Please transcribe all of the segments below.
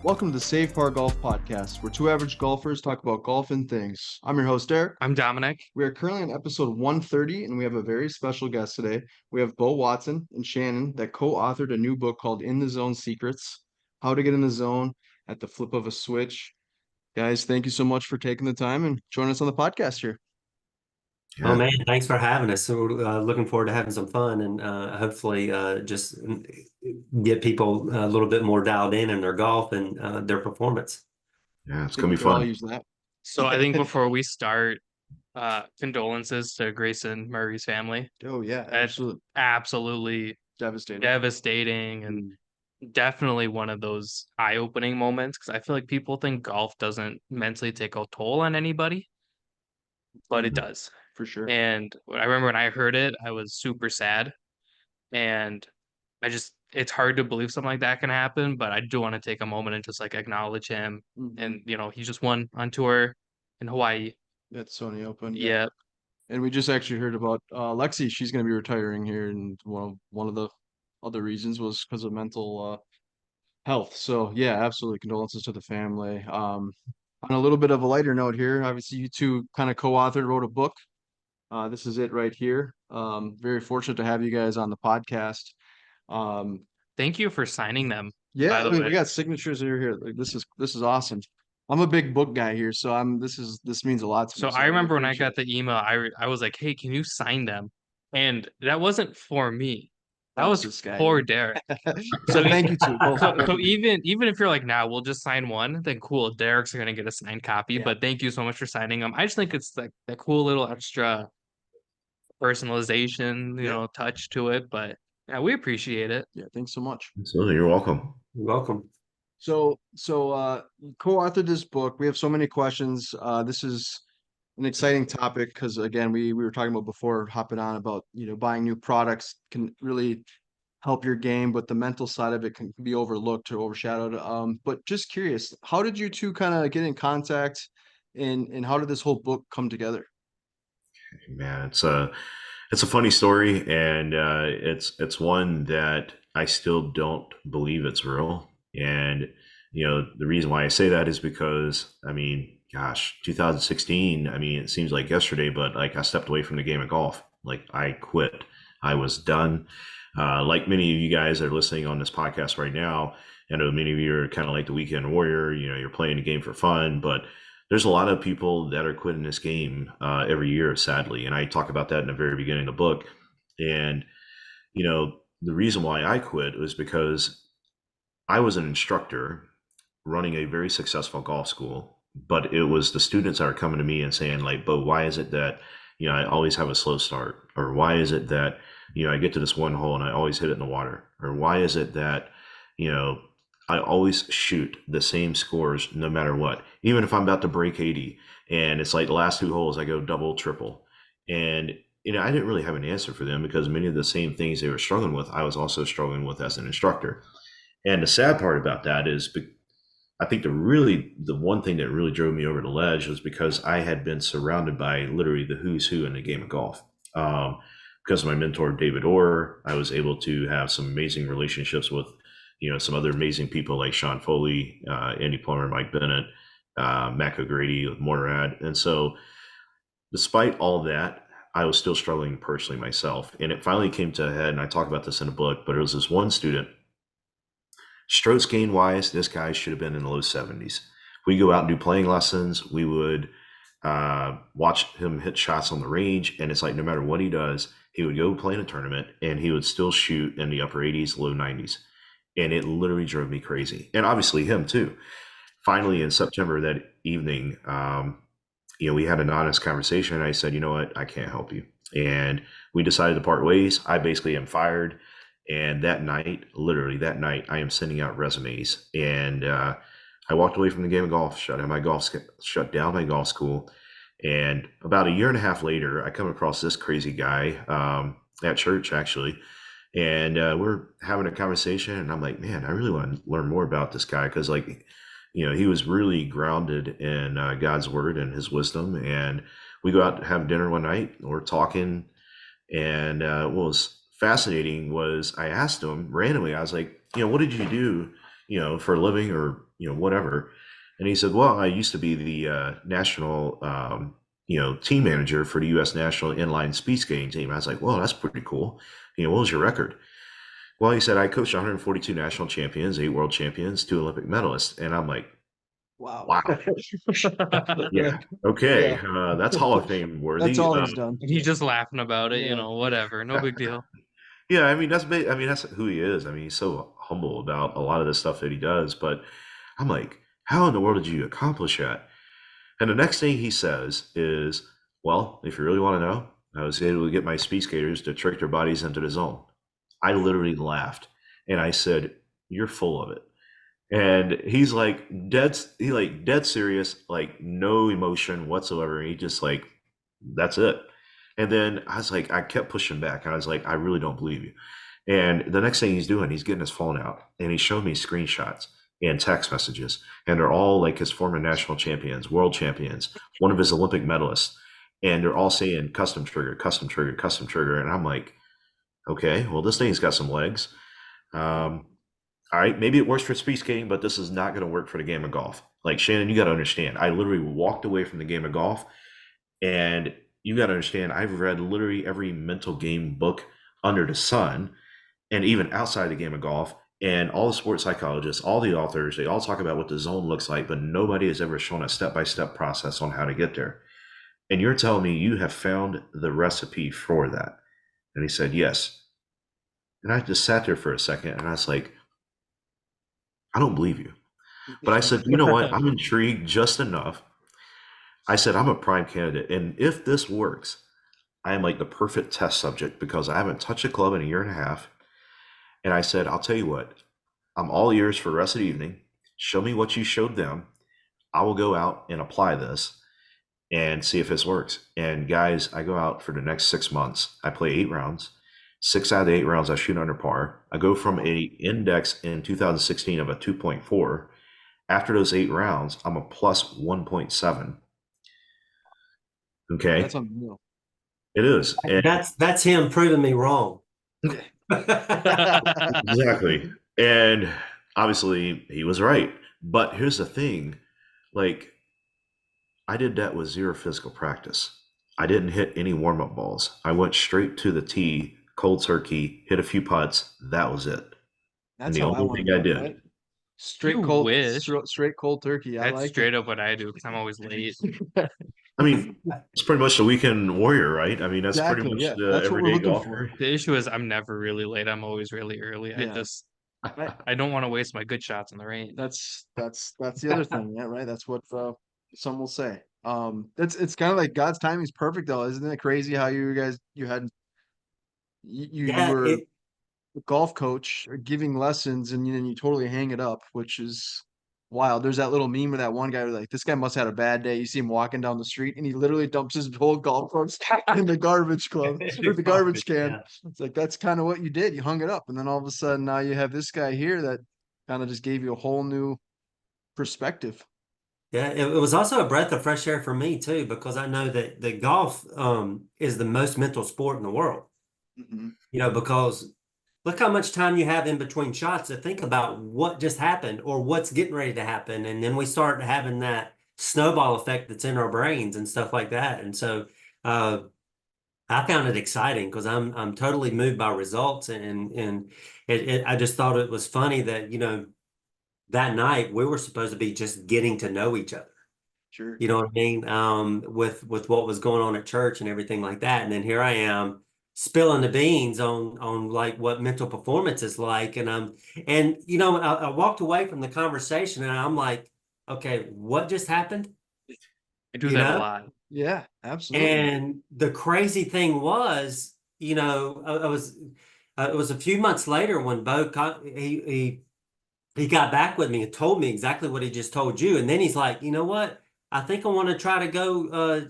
Welcome to the Save Par Golf Podcast, where two average golfers talk about golf and things. I'm your host, Derek. I'm Dominic. We are currently on episode 130, and we have a very special guest today. We have Bo Watson and Shannon that co-authored a new book called In the Zone Secrets: How to Get in the Zone at the Flip of a Switch. Guys, thank you so much for taking the time and joining us on the podcast here. Oh man, thanks for having us. So looking forward to having some fun and hopefully just get people a little bit more dialed in their golf and their performance. Yeah, it's I think gonna we be could all fun. use that. So I think before we start, condolences to Grayson Murray's family. Oh yeah, That's absolutely devastating. devastating and definitely one of those eye-opening moments because I feel like people think golf doesn't mentally take a toll on anybody, but it does. For sure. And I remember when I heard it, I was super sad. And it's hard to believe something like that can happen, but I do want to take a moment and just like acknowledge him. And, he just won on tour in Hawaii. At Sony Open. Yeah. And we just actually heard about Lexi. She's going to be retiring here, and one of the other reasons was because of mental health. So yeah, absolutely, condolences to the family. On a little bit of a lighter note here, obviously you two kind of co-authored, wrote a book. This is it right here. Very fortunate to have you guys on the podcast. Thank you for signing them. Yeah, by the I mean, way. we got signatures here. Like, this is awesome. I'm a big book guy here, so this means a lot to So me. I remember when I appreciate got the email, I was like, "Hey, can you sign them?" And that wasn't for me. That That's was this guy. for Derek. So thank you to both. So even if you're like, "Nah, we'll just sign one," then cool. Derek's gonna get a signed copy. Yeah. But thank you so much for signing them. I just think it's like that cool little extra personalization, touch to it. But yeah, we appreciate it. Yeah, thanks so much. Absolutely, you're welcome. You're welcome. So you co-authored this book. We have so many questions. This is an exciting topic because again, we were talking about before hopping on about, buying new products can really help your game, but the mental side of it can be overlooked or overshadowed. But just curious, how did you two kind of get in contact, and how did this whole book come together? Man, it's a funny story, and it's one that I still don't believe it's real. And the reason why I say that is because, I mean, gosh, 2016. I mean, it seems like yesterday, but like I stepped away from the game of golf. Like I quit. I was done. Like many of you guys that are listening on this podcast right now, I know many of you are kind of like the weekend warrior. You're playing the game for fun, but there's a lot of people that are quitting this game every year, sadly. And I talk about that in the very beginning of the book. And, the reason why I quit was because I was an instructor running a very successful golf school, but it was the students that are coming to me and saying like, "Bo, why is it that, I always have a slow start? Or why is it that, I get to this one hole and I always hit it in the water? Or why is it that, I always shoot the same scores no matter what, even if I'm about to break 80 and it's like the last two holes I go double, triple." And I didn't really have an answer for them because many of the same things they were struggling with, I was also struggling with as an instructor. And the sad part about that is, I think the one thing that really drove me over the ledge was because I had been surrounded by literally the who's who in the game of golf. Because of my mentor, David Orr, I was able to have some amazing relationships with, some other amazing people like Sean Foley, Andy Plummer, Mike Bennett, Mac O'Grady with Morad. And so despite all that, I was still struggling personally myself. And it finally came to a head, and I talk about this in a book, but it was this one student. Strokes gain wise, this guy should have been in the low 70s. We go out and do playing lessons. We would watch him hit shots on the range, and it's like no matter what he does, he would go play in a tournament, and he would still shoot in the upper 80s, low 90s. And it literally drove me crazy. And obviously him too. Finally, in September that evening, we had an honest conversation, and I said, "You know what? I can't help you." And we decided to part ways. I basically am fired. And that night, literally that night, I am sending out resumes. And I walked away from the game of golf, shut down my golf school. And about a year and a half later, I come across this crazy guy at church, actually. And we're having a conversation, and I'm like, man, I really want to learn more about this guy because, like, he was really grounded in God's word and his wisdom. And we go out to have dinner one night, and we're talking. And what was fascinating was I asked him randomly, I was like, what did you do, for a living, or whatever. And he said, well, I used to be the national, team manager for the U.S. national inline speed skating team. I was like, well, that's pretty cool. What was your record? Well, he said, I coached 142 national champions, 8 world champions, 2 Olympic medalists. And I'm like, Wow. wow. Yeah. Okay. Yeah. That's Hall of Fame worthy. That's all he's done. He's just laughing about it, Yeah. whatever, no big deal. Yeah, I mean that's who he is. I mean, he's so humble about a lot of the stuff that he does. But I'm like, how in the world did you accomplish that? And the next thing he says is, well, if you really want to know, I was able to get my speed skaters to trick their bodies into the zone. I literally laughed and I said, you're full of it. And he's like dead serious, like no emotion whatsoever. He just like, that's it. And then I was like, I kept pushing back. I was like, I really don't believe you. And the next thing he's doing, he's getting his phone out and he's showing me screenshots and text messages. And they're all like his former national champions, world champions, one of his Olympic medalists. And they're all saying custom trigger, custom trigger, custom trigger. And I'm like, okay, well, this thing's got some legs. All right, maybe it works for speed skating, but this is not going to work for the game of golf. Like, Shannon, you got to understand, I literally walked away from the game of golf, and you got to understand, I've read literally every mental game book under the sun, and even outside the game of golf, and all the sports psychologists, all the authors, they all talk about what the zone looks like, but nobody has ever shown a step-by-step process on how to get there. And you're telling me you have found the recipe for that? And he said, yes. And I just sat there for a second, and I was like, I don't believe you. But I said, you know what? I'm intrigued just enough. I said, I'm a prime candidate. And if this works, I am like the perfect test subject because I haven't touched a club in a year and a half. And I said, I'll tell you what, I'm all ears for the rest of the evening. Show me what you showed them. I will go out and apply this and see if this works. And guys, I go out for the next 6 months. I play 8 rounds. 6 out of the 8 rounds, I shoot under par. I go from a index in 2016 of a 2.4. After those 8 rounds, I'm a plus 1.7. Okay. That's unreal. It is. And That's him proving me wrong. exactly. And obviously he was right. But here's the thing, like, I did that with 0 physical practice. I didn't hit any warm-up balls. I went straight to the tee, cold turkey, hit a few putts. That was it. That's the how I only want thing to I do it, did. right? Straight You cold, wish. straight cold turkey. I That's like straight up what I do because I'm always late. I mean, it's pretty much the weekend warrior, right? I mean, that's Exactly, pretty much yeah. the That's what we're everyday looking golfer. for. The issue is I'm never really late. I'm always really early. Yeah. I don't want to waste my good shots in the rain. That's the other thing, yeah, right? That's what some will say. It's kind of like God's timing is perfect, though, isn't it crazy how you were a golf coach or giving lessons and you totally hang it up, which is wild. There's that little meme of that one guy who's like, this guy must have had a bad day. You see him walking down the street and he literally dumps his whole golf course in the garbage club or the garbage can. Yeah. It's like that's kind of what you did. You hung it up, and then all of a sudden now you have this guy here that kind of just gave you a whole new perspective. Yeah, it was also a breath of fresh air for me too, because I know that the golf is the most mental sport in the world. Mm-hmm. Because look how much time you have in between shots to think about what just happened or what's getting ready to happen. And then we start having that snowball effect that's in our brains and stuff like that. And so I found it exciting because I'm totally moved by results. And I just thought it was funny that, that night we were supposed to be just getting to know each other. Sure. You know what I mean? With what was going on at church and everything like that. And then here I am spilling the beans on like what mental performance is like. And I walked away from the conversation and I'm like, okay, what just happened? I do that a lot. Yeah, absolutely. And the crazy thing was, it was a few months later when Bo he got back with me and told me exactly what he just told you. And then he's like, you know what? I think I want to try to go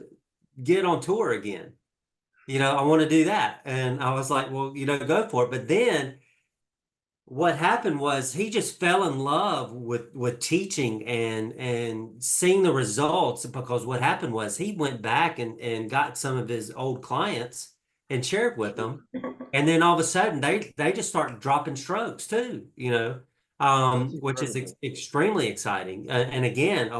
get on tour again. I want to do that. And I was like, well, go for it. But then what happened was he just fell in love with teaching and seeing the results, because what happened was he went back and got some of his old clients and shared with them. And then all of a sudden they just start dropping strokes too, which is incredible. extremely exciting. And again,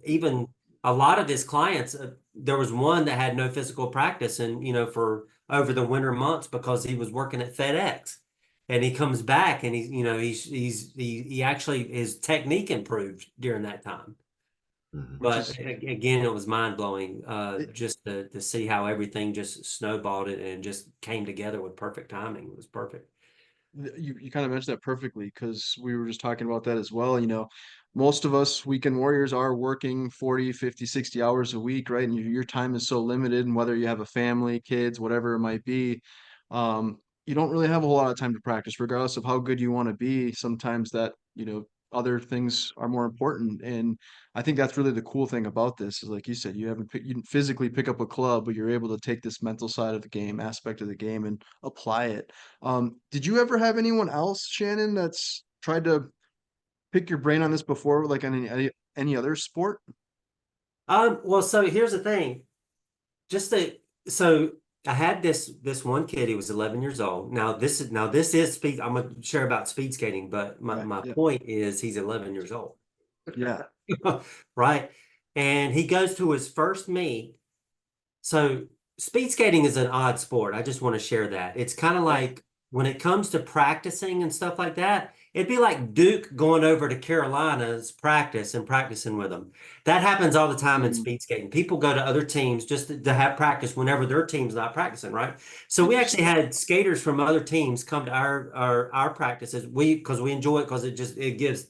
even a lot of his clients, there was one that had no physical practice, and for over the winter months because he was working at FedEx, and he comes back and he actually his technique improved during that time. Mhm. But is- again, it was mind blowing, It- just to see how everything just snowballed it and just came together with perfect timing. It was perfect. You kind of mentioned that perfectly because we were just talking about that as well. Most of us weekend warriors are working 40, 50, 60 hours a week, right? And your time is so limited, and whether you have a family, kids, whatever it might be, you don't really have a whole lot of time to practice, regardless of how good you want to be. Sometimes that, other things are more important. And I think that's really the cool thing about this is, like you said, you didn't physically pick up a club, but you're able to take this mental side of the game, aspect of the game, and apply it. Did you ever have anyone else, Shannon, that's tried to pick your brain on this before, like on any other sport? Well, so here's the thing. So I had this one kid. He was 11 years old. Now this is speed. I'm gonna share about speed skating, but my Right. my Yeah. point is he's 11 years old, Yeah. right? And he goes to his first meet. So speed skating is an odd sport. I just want to share that. It's kind of Yeah. like when it comes to practicing and stuff like that, it'd be like Duke going over to Carolina's practice and practicing with them. That happens all the time in Mm, speed skating. People go to other teams just to have practice whenever their team's not practicing, right? So we actually interesting. had skaters from other teams come to our practices. Because we enjoy it because it gives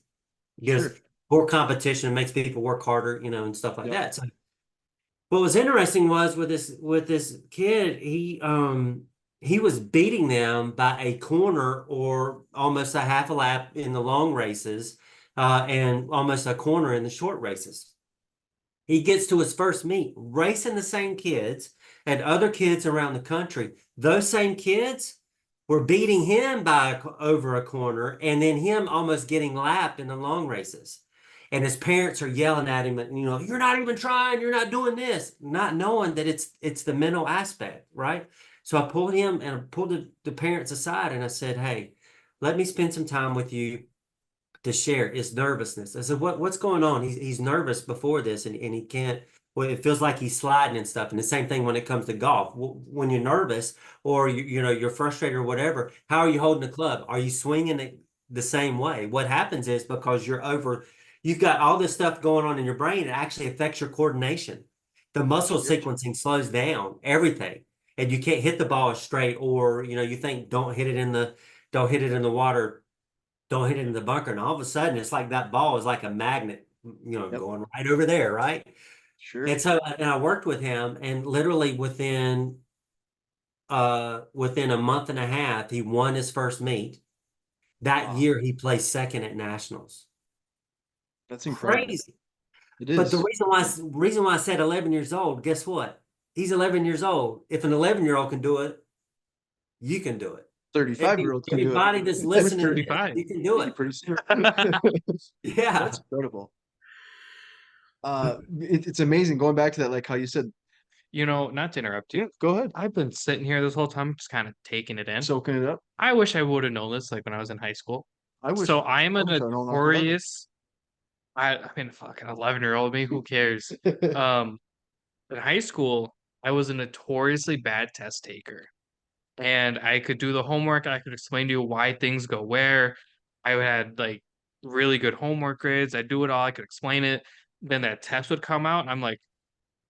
Sure. more competition, makes people work harder, and stuff like Yep. that. So what was interesting was with this kid, he was beating them by a corner or almost a half a lap in the long races, and almost a corner in the short races. He gets to his first meet, racing the same kids and other kids around the country. Those same kids were beating him over a corner, and then him almost getting lapped in the long races. And his parents are yelling at him, and you're not even trying, you're not doing this, not knowing that it's the mental aspect, right? So I pulled him and I pulled the parents aside, and I said, "Hey, let me spend some time with you to share is nervousness." I said, what's going on? He's nervous before this, and he can't. Well, it feels like he's sliding and stuff. And the same thing when it comes to golf. When you're nervous or you're frustrated or whatever, how are you holding the club? Are you swinging it the same way? What happens is because you've got all this stuff going on in your brain, it actually affects your coordination. The muscle Sure. sequencing slows down everything, and you can't hit the ball straight, or you think don't hit it in the water, don't hit it in the bunker. And all of a sudden, it's like that ball is like a magnet, Yep. going right over there, right? Sure. And so, and I worked with him, and literally within a month and a half, he won his first meet. That Wow. year, he placed second at nationals. That's incredible. Crazy. It But the is. reason why I said 11 years old, guess what? He's 11 years old. If an 11-year-old can do it, you can do it. 35-year-olds can do it. Anybody that's With listening to this, 35. you can do Yeah, it. pretty soon. Yeah. That's incredible. It's amazing going back to that, like how you said. Not to interrupt you. Yeah, go ahead. I've been sitting here this whole time just kind of taking it in. Soaking it up. I wish I would have known this like when I was in high school. I wish. So I am I a wish I'd known Uncle Harvey. notorious, I mean, fucking 11-year-old me, who cares? Um, in high school, I was a notoriously bad test taker. And I could do the homework, I could explain to you why things go where. I had like really good homework grades. I do it all, I could explain it. Then that test would come out, and I'm like,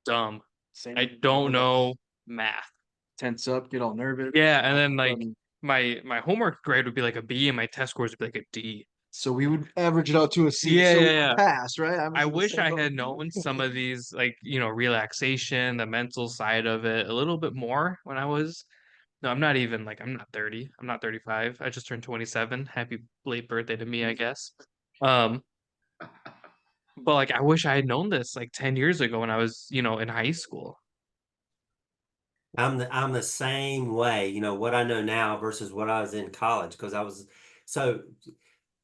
dumb. Same. I don't know math. Tense up, get all nervous. Yeah, and then like Um, my homework grade would be like a B, and my test scores would be like a D. so we would average it out to a C. Yeah, So we yeah, would yeah. pass, right? I was I in the wish same I boat. had known some of these, like, relaxation, the mental side of it a little bit more when I was. No, I'm not even like, I'm not 30. I'm not 35. I just turned 27. Happy late birthday to me, I guess. Um, but like, I wish I had known this like 10 years ago when I was, in high school. I'm the same way, what I know now versus what I was in college, because so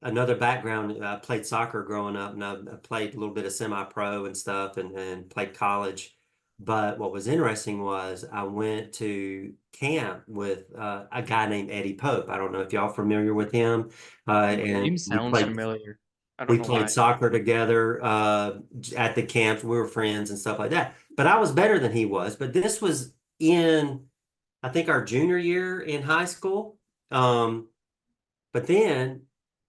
another background. I played soccer growing up, and I played a little bit of semi-pro and stuff, and played college. But what was interesting was I went to camp with a guy named Eddie Pope. I don't know if y'all familiar with him. And Name sounds familiar. I don't we know played why. soccer together at the camps. We were friends and stuff like that. But I was better than he was. But this was in, I think, our junior year in high school. But then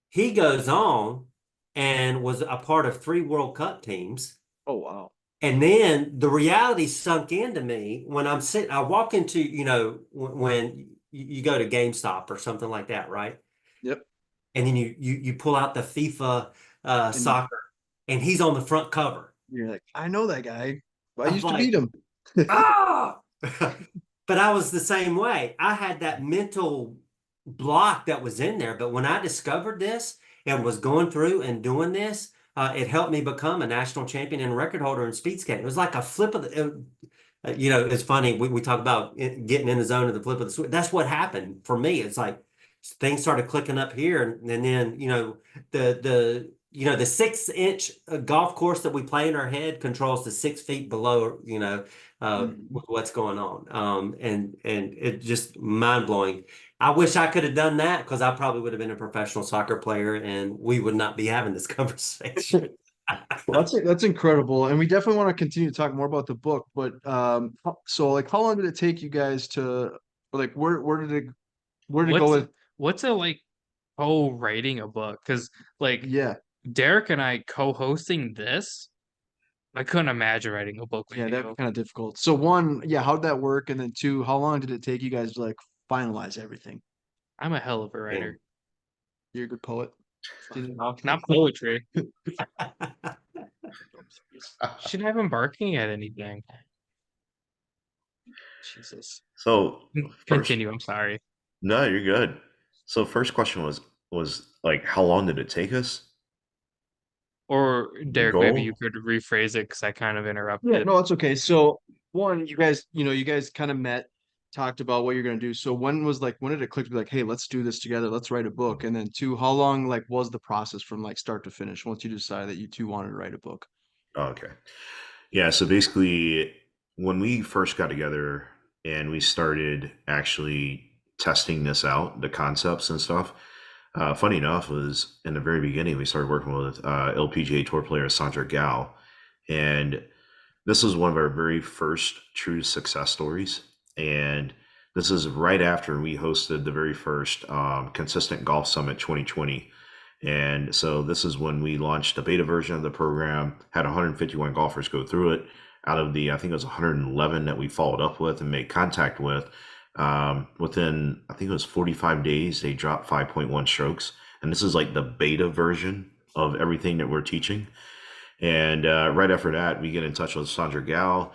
he goes on and was a part of 3 World Cup teams. Oh, wow. And then the reality sunk into me when I'm sitting, I walk into, when you go to GameStop or something like that, right? Yep. And then you pull out the FIFA And soccer and he's on the front cover. you're like, I know that guy. I I'm used to like, beat him. ah! But I was the same way. I had that mental block that was in there. But when I discovered this and was going through and doing this, it helped me become a national champion and record holder in speed skating. It was like a flip of the, it's funny. We talk about getting in the zone of the flip of the switch. That's what happened for me. It's like things started clicking up here, and then the 6 inch golf course that we play in our head controls the 6 feet below. What's going on. And it just mind blowing. I wish I could have done that because I probably would have been a professional soccer player, and we would not be having this conversation. Well, that's incredible, and we definitely want to continue to talk more about the book. But so like, how long did it take you guys to, or like, where did it go with? What's it like co-writing a book? Because like Yeah, Derek and I co-hosting this, I couldn't imagine writing a book with yeah, that'd be you. kind of difficult. So one, yeah, how'd that work? And then two, how long did it take you guys to like finalize everything? I'm a hell of a writer. You're a good poet. Not poetry. Should have him barking at anything. Jesus. So first, Continue. I'm sorry. no, you're good. So first question was like, how long did it take us? Or The Derek, maybe you goal? could rephrase it because I kind of Yeah, interrupted. no, it's okay. So one, you guys kind of met, talked about what you're gonna do. So when did it click to be like, hey, let's do this together, let's write a book? And then two, how long like was the process from like start to finish once you decided that you two wanted to write a book? Oh, okay. Yeah, so basically, when we first got together and we started actually testing this out, the concepts and stuff, funny enough, was in the very beginning, we started working with LPGA Tour player Sandra Gao. And this is one of our very first true success stories. And this is right after we hosted the very first Consistent Golf Summit 2020. And so this is when we launched the beta version of the program, had 151 golfers go through it. Out of the, I think it was 111 that we followed up with and made contact with, within, I think it was 45 days, they dropped 5.1 strokes. And this is like the beta version of everything that we're teaching. And right after that, we get in touch with Sandra Gao,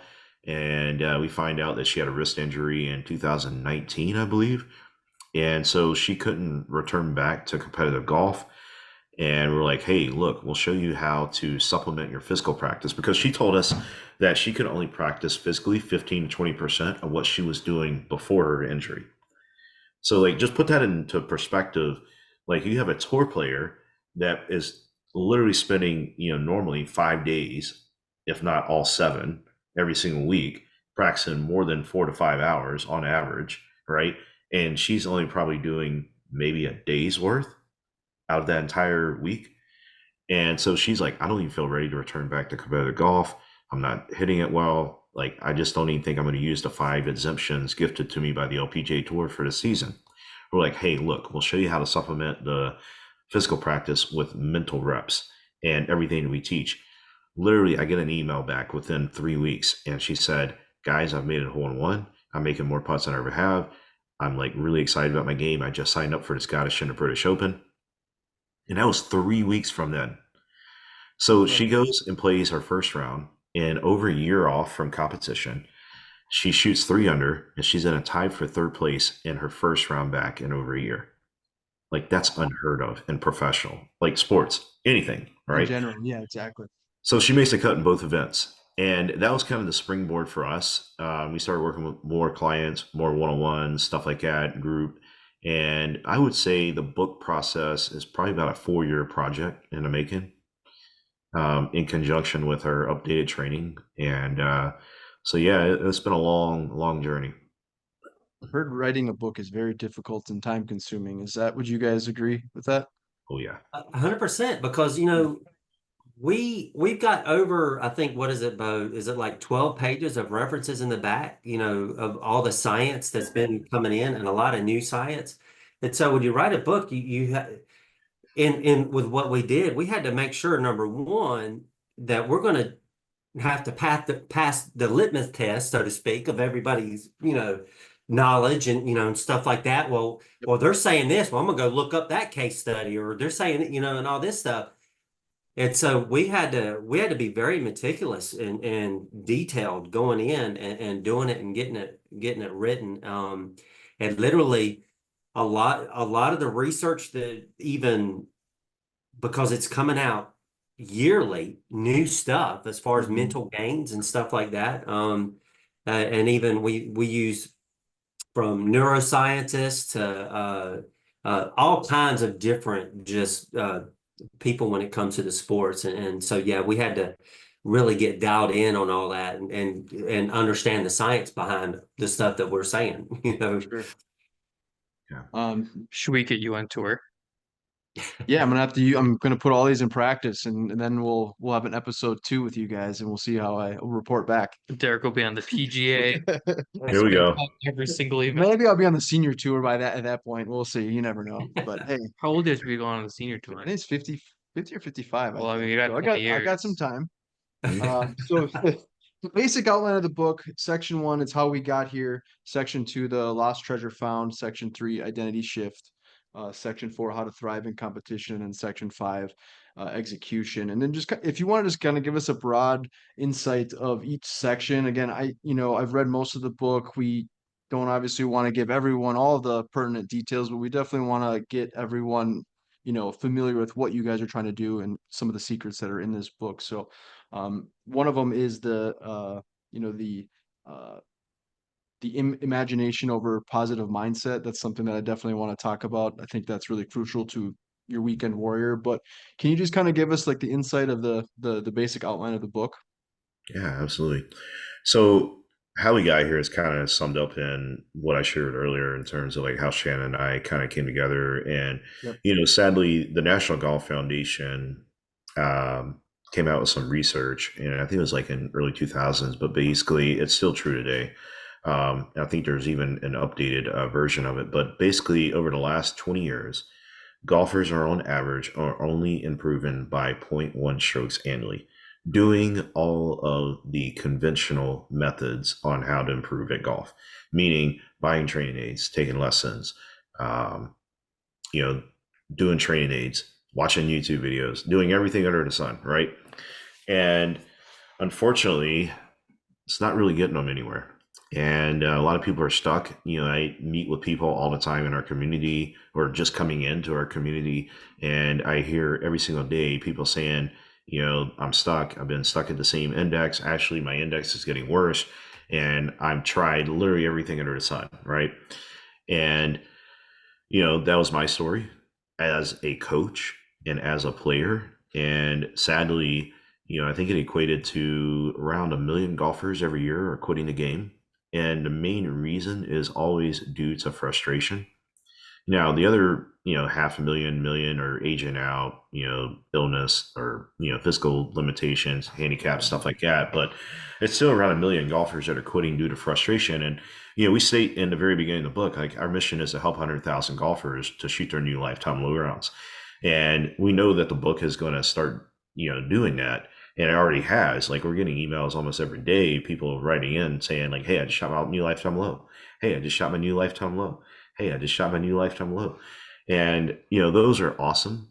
and we find out that she had a wrist injury in 2019, I believe. And so she couldn't return back to competitive golf. And we're like, hey, look, we'll show you how to supplement your physical practice, because she told us that she could only practice physically 15 to 20% of what she was doing before her injury. So, like, just put that into perspective. Like, you have a tour player that is literally spending, normally 5 days, if not all 7, every single week, practicing more than 4 to 5 hours on average, right? And she's only probably doing maybe a day's worth out of that entire week. And so she's like, I don't even feel ready to return back to competitive golf. I'm not hitting it well. Like, I just don't even think I'm going to use the 5 exemptions gifted to me by the LPGA Tour for the season. We're like, hey, look, we'll show you how to supplement the physical practice with mental reps and everything we teach. Literally, I get an email back within 3 weeks, and she said, guys, I've made it hole in one. I'm making more putts than I ever have. I'm like really excited about my game. I just signed up for the Scottish and the British Open. And that was 3 weeks from then. So she goes and plays her first round, and over a year off from competition, she shoots 3 under, and she's in a tie for third place in her first round back in over a year. Like, that's unheard of in professional, like sports, anything, In right? general, yeah, exactly. So she makes the cut in both events. And that was kind of the springboard for us. We started working with more clients, more one-on-ones, stuff like that, group. And I would say the book process is probably about a 4-year project in the making, in conjunction with our updated training. And So yeah, it's been a long journey. I've heard writing a book is very difficult and time consuming. Would you guys agree with that? Oh yeah. 100%, because we've got over, I think, what is it, Bo? Is it like 12 pages of references in the back, of all the science that's been coming in, and a lot of new science. And so when you write a book, in with what we did, we had to make sure, number one, that we're going to have to pass the litmus test, so to speak, of everybody's, knowledge and, and stuff like that. Well, they're saying this. Well, I'm gonna go look up that case study, or they're saying, and all this stuff. And so we had to be very meticulous and detailed going in, and doing it and getting it written. And literally a lot of the research, that even because it's coming out yearly, new stuff as far as mental gains and stuff like that. And even we use from neuroscientists to all kinds of different just people when it comes to the sports. And so, yeah, we had to really get dialed in on all that, and understand the science behind the stuff that we're saying, Sure. Yeah. Should we get you on tour? Yeah, I'm gonna put all these in practice, and then we'll have an episode 2 with you guys, and we'll see how I'll report back. Derek will be on the PGA. Here we go. Every single event. Maybe I'll be on the senior tour at that point. We'll see. You never know. But hey, How old is we going on the senior I tour? think it's 50 or 55. Well, I mean, think. you got So 20 I got years. some time. So the basic outline of the book: Section 1 is how we got here. Section 2, the lost treasure found. Section 3, identity shift. Section 4, how to thrive in competition, and Section 5, execution. And then if you want to just kind of give us a broad insight of each section. Again, I've read most of the book. We don't obviously want to give everyone all the pertinent details, but we definitely want to get everyone, familiar with what you guys are trying to do and some of the secrets that are in this book. So, one of them is uh, imagination over positive mindset. That's something that I definitely want to talk about. I think that's really crucial to your weekend warrior. But can you just kind of give us like the insight of the basic outline of the book? Yeah, absolutely. So how we got here is kind of summed up in what I shared earlier in terms of like how Shannon and I kind of came together. And, Yep. Sadly, the National Golf Foundation came out with some research, and I think it was like in early 2000s, but basically it's still true today. I think there's even an updated version of it, but basically over the last 20 years, golfers are on average are only improving by 0.1 strokes annually, doing all of the conventional methods on how to improve at golf, meaning buying training aids, taking lessons, um, doing training aids, watching YouTube videos, doing everything under the sun, right? And unfortunately, it's not really getting them anywhere. And a lot of people are stuck. I meet with people all the time in our community or just coming into our community, and I hear every single day people saying, I'm stuck. I've been stuck at the same index. Actually, my index is getting worse, and I've tried literally everything under the sun, right? And, that was my story as a coach and as a player. And sadly, I think it equated to around 1 million golfers every year are quitting the game. And the main reason is always due to frustration. Now, the other, 500,000 are aging out, illness or, physical limitations, handicaps, stuff like that. But it's still around 1 million golfers that are quitting due to frustration. And, we state in the very beginning of the book, like our mission is to help 100,000 golfers to shoot their new lifetime low rounds. And we know that the book is going to start, doing that. And it already has. Like, we're getting emails almost every day, people writing in saying like, hey, I just shot my new lifetime low. Hey, I just shot my new lifetime low. Hey, I just shot my new lifetime low. And, those are awesome.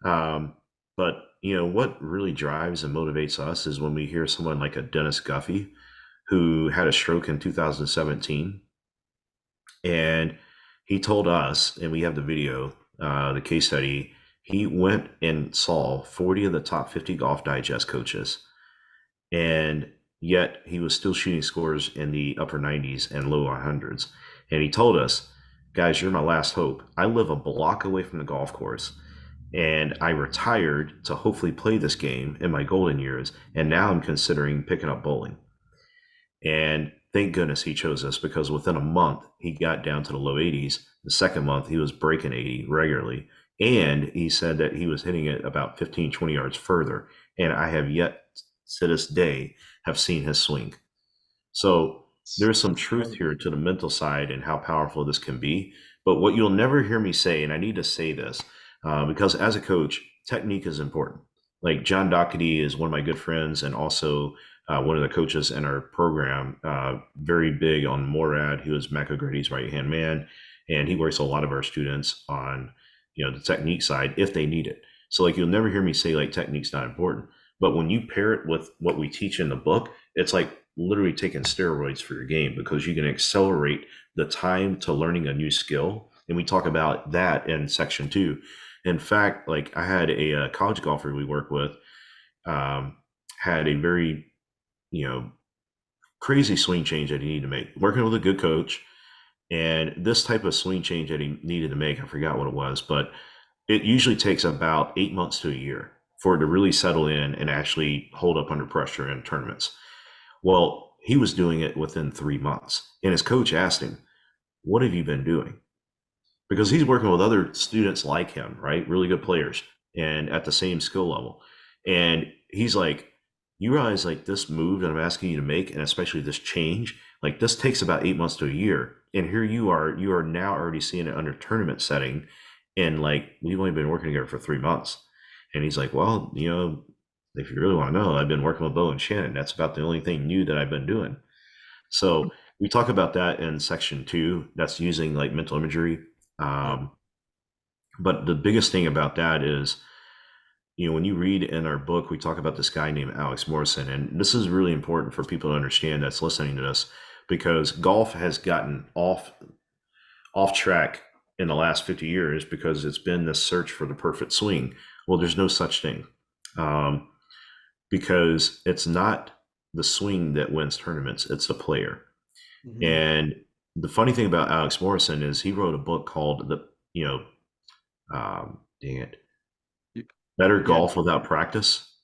But, what really drives and motivates us is when we hear someone like a Dennis Guffey, who had a stroke in 2017. And he told us, and we have the video, the case study, he went and saw 40 of the top 50 Golf Digest coaches. And yet he was still shooting scores in the upper 90s and low 100s. And he told us, guys, you're my last hope. I live a block away from the golf course, and I retired to hopefully play this game in my golden years. And now I'm considering picking up bowling. And thank goodness he chose us, because within a month, he got down to the low 80s. The second month, he was breaking 80 regularly. And he said that he was hitting it about 15, 20 yards further. And I have yet to this day have seen his swing. So there's some truth here to the mental side and how powerful this can be. But what you'll never hear me say, and I need to say this, because as a coach, technique is important. Like John Doherty is one of my good friends, and also one of the coaches in our program, very big on Morad, who is Mac O'Grady's right-hand man. And he works a lot of our students on, the technique side if they need it. So like, you'll never hear me say like technique's not important. But when you pair it with what we teach in the book, it's like literally taking steroids for your game, because you can accelerate the time to learning a new skill. And we talk about that in section 2. In fact, like I had a college golfer we work with, had a very, crazy swing change that he needed to make, working with a good coach. And this type of swing change that he needed to make, I forgot what it was, but it usually takes about 8 months to a year for it to really settle in and actually hold up under pressure in tournaments. Well, he was doing it within 3 months. And his coach asked him, "What have you been doing?" Because he's working with other students like him, right? Really good players and at the same skill level. And he's like, "You realize like this move that I'm asking you to make, and especially this change, like this takes about 8 months to a year. And here you are now already seeing it under tournament setting. And like, we've only been working together for 3 months." And he's like, "Well, if you really want to know, I've been working with Bo and Shannon. That's about the only thing new that I've been doing." So we talk about that in section 2. That's using like mental imagery. But the biggest thing about that is, when you read in our book, we talk about this guy named Alex Morrison. And this is really important for people to understand that's listening to this, because golf has gotten off track in the last 50 years because it's been this search for the perfect swing. Well, there's no such thing, because it's not the swing that wins tournaments, it's the player. Mm-hmm. And the funny thing about Alex Morrison is he wrote a book called Better Golf Without Practice,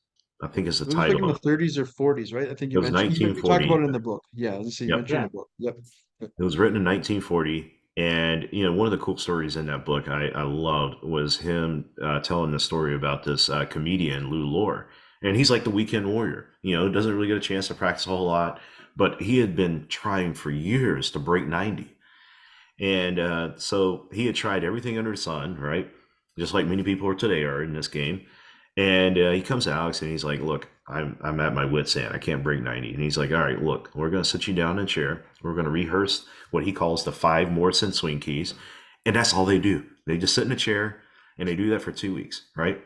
I think is the title. It was like in the 30s or 40s, right? I think you mentioned. You talked about it in the book. Yeah, let's see. You mentioned in the book. Yep. It was written in 1940. And, one of the cool stories in that book I loved was him telling the story about this comedian, Lou Lore. And he's like the weekend warrior, doesn't really get a chance to practice a whole lot, but he had been trying for years to break 90. And so he had tried everything under the sun, right? Just like many people today are in this game. And he comes to Alex and he's like, "Look, I'm at my wit's end. I can't break 90. And he's like, "All right, look, we're going to sit you down in a chair. We're going to rehearse what he calls the 5 Morrison swing keys." And that's all they do. They just sit in a chair and they do that for 2 weeks, right?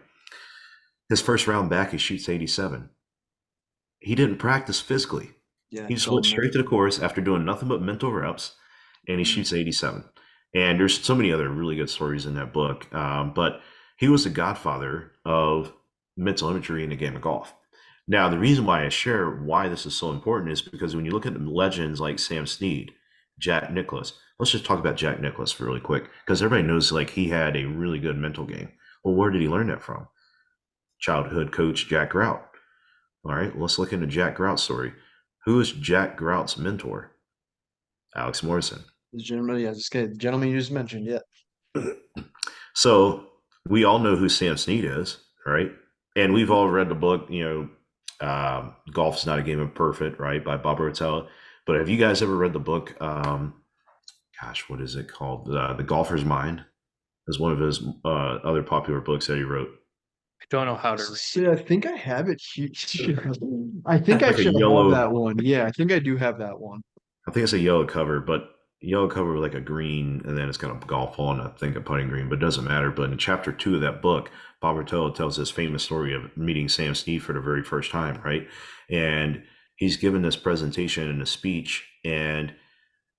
His first round back, he shoots 87. He didn't practice physically. Yeah, he just went straight to the course after doing nothing but mental reps, and he shoots 87. And there's so many other really good stories in that book. But he was the godfather of mental imagery in the game of golf. Now, the reason why I share why this is so important is because when you look at legends like Sam Snead, Jack Nicklaus, let's just talk about Jack Nicklaus really quick, because everybody knows like he had a really good mental game. Well, where did he learn that from? Childhood coach Jack Grout. All right, let's look into Jack Grout's story. Who is Jack Grout's mentor? Alex Morrison. The gentleman you just mentioned, yeah. So we all know who Sam Snead is, right? And we've all read the book, Golf is Not a Game of Perfect, right, by Bob Rotella. But have you guys ever read the book, what is it called? The Golfer's Mind is one of his other popular books that he wrote. I don't know how to read. See, I think I have it here. I think I should have that one. Yeah, I think I do have that one. I think it's a yellow cover, but yellow cover with like a green, and then it's got a golf ball and I think a putting green, but it doesn't matter. But in chapter 2 of that book, Bob Rotella tells this famous story of meeting Sam Snead for the very first time, right? And he's given this presentation and a speech, and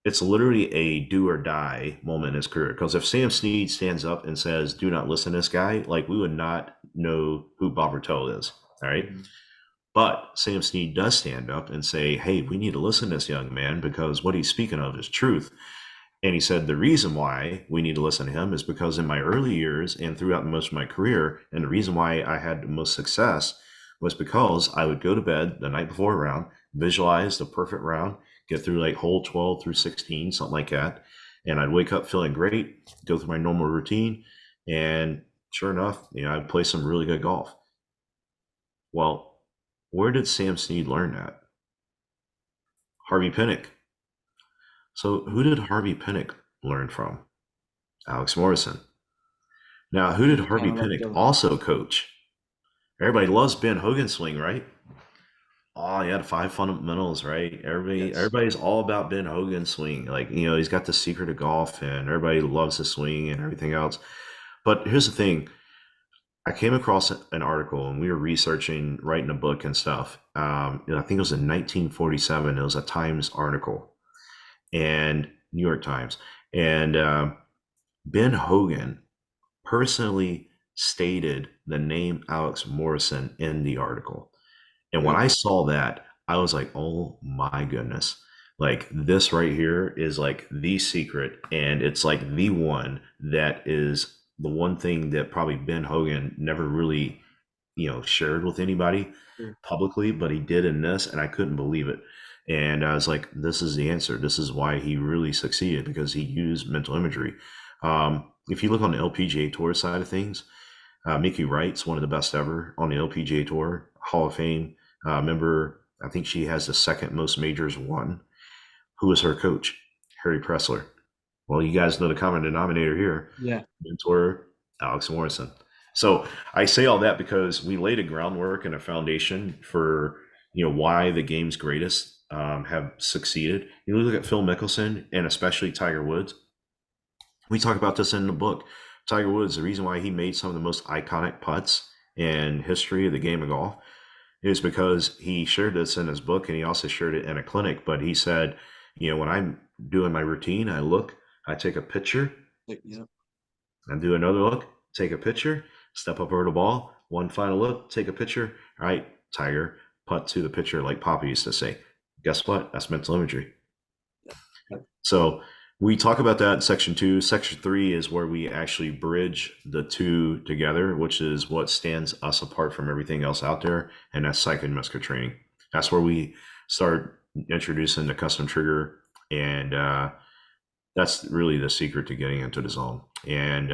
it's literally a do or die moment in his career. Because if Sam Snead stands up and says, "Do not listen to this guy," like we would not know who Bob Rotella is, all right? Mm-hmm. But Sam Snead does stand up and say, "Hey, we need to listen to this young man because what he's speaking of is truth." And he said, the reason why we need to listen to him is because in my early years and throughout most of my career, and the reason why I had the most success was because I would go to bed the night before a round, visualize the perfect round, get through like hole 12 through 16, something like that. And I'd wake up feeling great, go through my normal routine, and sure enough, I'd play some really good golf. Well, where did Sam Snead learn that? Harvey Pinnock. So who did Harvey Pinnock learn from? Alex Morrison. Now, who did Harvey Pinnock also coach? Everybody loves Ben Hogan's swing, right? Oh, yeah, the 5 fundamentals, right? Everybody's all about Ben Hogan's swing. Like, he's got the secret of golf, and everybody loves the swing and everything else. But here's the thing. I came across an article, and we were researching, writing a book and stuff. I think it was in 1947. It was a Times article, and New York Times. And Ben Hogan personally stated the name Alex Morrison in the article. And when I saw that, I was like, oh my goodness. Like, this right here is like the secret. And it's like the one that is the one thing that probably Ben Hogan never really, shared with anybody publicly, but he did in this, and I couldn't believe it. And I was like, this is the answer. This is why he really succeeded, because he used mental imagery. If you look on the LPGA Tour side of things, Mickey Wright's one of the best ever on the LPGA Tour, Hall of Fame member. I think she has the second most majors won. Who was her coach? Harry Pressler. Well, you guys know the common denominator here. Yeah. Mentor, Alex Morrison. So I say all that because we laid a groundwork and a foundation for, why the game's greatest have succeeded. You look at Phil Mickelson and especially Tiger Woods. We talk about this in the book. Tiger Woods, the reason why he made some of the most iconic putts in history of the game of golf is because he shared this in his book, and he also shared it in a clinic. But he said, when I'm doing my routine, I look, I take a picture, I do another look, take a picture, step up over the ball, one final look, take a picture. All right, Tiger, putt to the picture, like Papa used to say. Guess what? That's mental imagery. So we talk about that in section 2. Section 3 is where we actually bridge the two together, which is what stands us apart from everything else out there, and that's psychometric training. That's where we start introducing the custom trigger, and that's really the secret to getting into the zone. And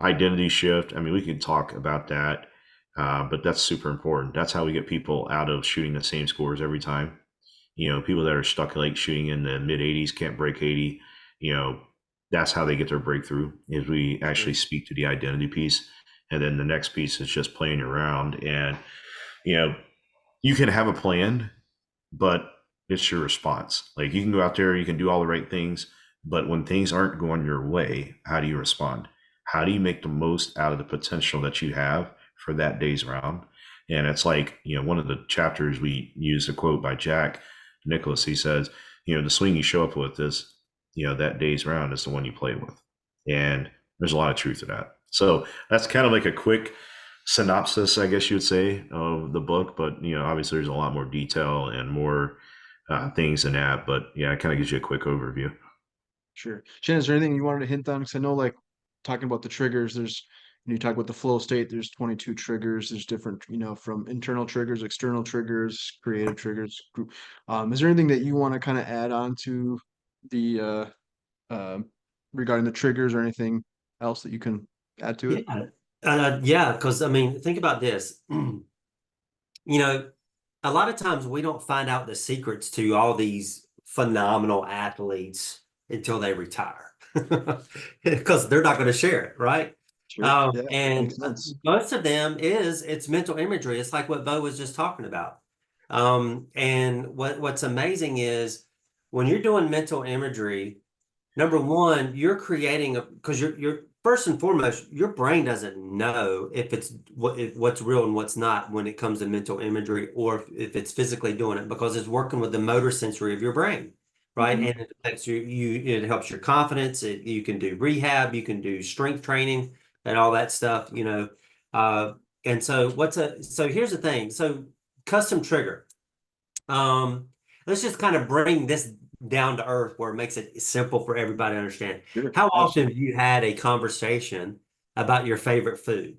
identity shift, we can talk about that, but that's super important. That's how we get people out of shooting the same scores every time. People that are stuck like shooting in the mid 80s can't break 80. That's how they get their breakthrough, is we actually speak to the identity piece. And then the next piece is just playing around. And, you can have a plan, but it's your response. Like, you can go out there, you can do all the right things, but when things aren't going your way, how do you respond? How do you make the most out of the potential that you have for that day's round? And it's like, one of the chapters we use a quote by Jack Nicklaus. He says, the swing you show up with is, that day's round is the one you play with. And there's a lot of truth to that. So that's kind of like a quick synopsis, I guess you would say, of the book. But, obviously there's a lot more detail and more things than that. But yeah, it kind of gives you a quick overview. Sure. Shannon, is there anything you wanted to hint on? Because I know, like, talking about the triggers, there's, when you talk about the flow state, there's 22 triggers. There's different, from internal triggers, external triggers, creative triggers. Is there anything that you want to kind of add on to the regarding the triggers, or anything else that you can add to it? Yeah, because think about this. A lot of times we don't find out the secrets to all these phenomenal athletes until they retire, because they're not going to share it, right? Sure. And most of them it's mental imagery. It's like what Bo was just talking about. And what's amazing is when you're doing mental imagery, number one, you're creating because you're first and foremost, your brain doesn't know if it's what's real and what's not when it comes to mental imagery, or if it's physically doing it, because it's working with the motor sensory of your brain, right? Mhm. And it affects it helps your confidence. You can do rehab, you can do strength training and all that stuff, and so so here's the thing. So custom trigger. Let's just kind of bring this down to earth where it makes it simple for everybody to understand. Sure. How often have you had a conversation about your favorite food?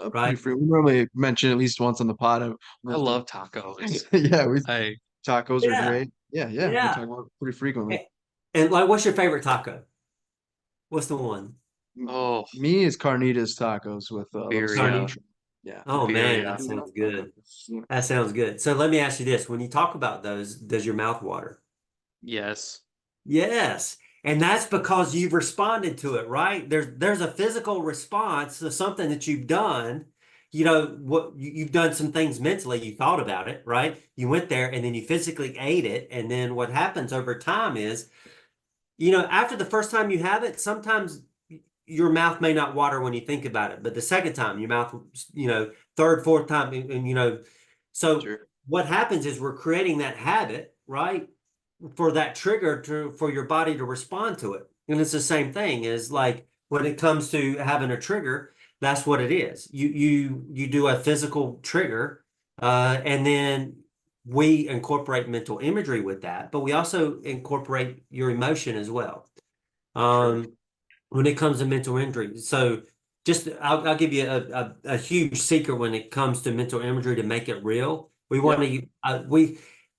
right? Pretty free. We normally mention at least once on the pod. I love tacos. Yeah, we I tacos are Yeah, great. Yeah, yeah, we yeah. talk about it pretty frequently. And like, what's your favorite taco? What's the one? oh Me is carnitas tacos with a little birria. cilantro. Yeah. Oh man, Birria. that sounds good. That sounds good. So let me ask you this: when you talk about those, does your mouth water? Yes. Yes. And that's because you've responded to it, right? There's a physical response to something that you've done. You know, what you've done some things mentally, you thought about it, right? You went there and then you physically ate it. And then what happens over time is, after the first time you have it, sometimes your mouth may not water when you think about it, but the second time your mouth, third, fourth time, so Sure. what happens is we're creating that habit, right? For that trigger for your body to respond to it. And it's the same thing as like when it comes to having a trigger, that's what it is. You do a physical trigger, and then we incorporate mental imagery with that, but we also incorporate your emotion as well. Sure. When it comes to mental imagery. So just I'll give you a huge secret when it comes to mental imagery to make it real. We want to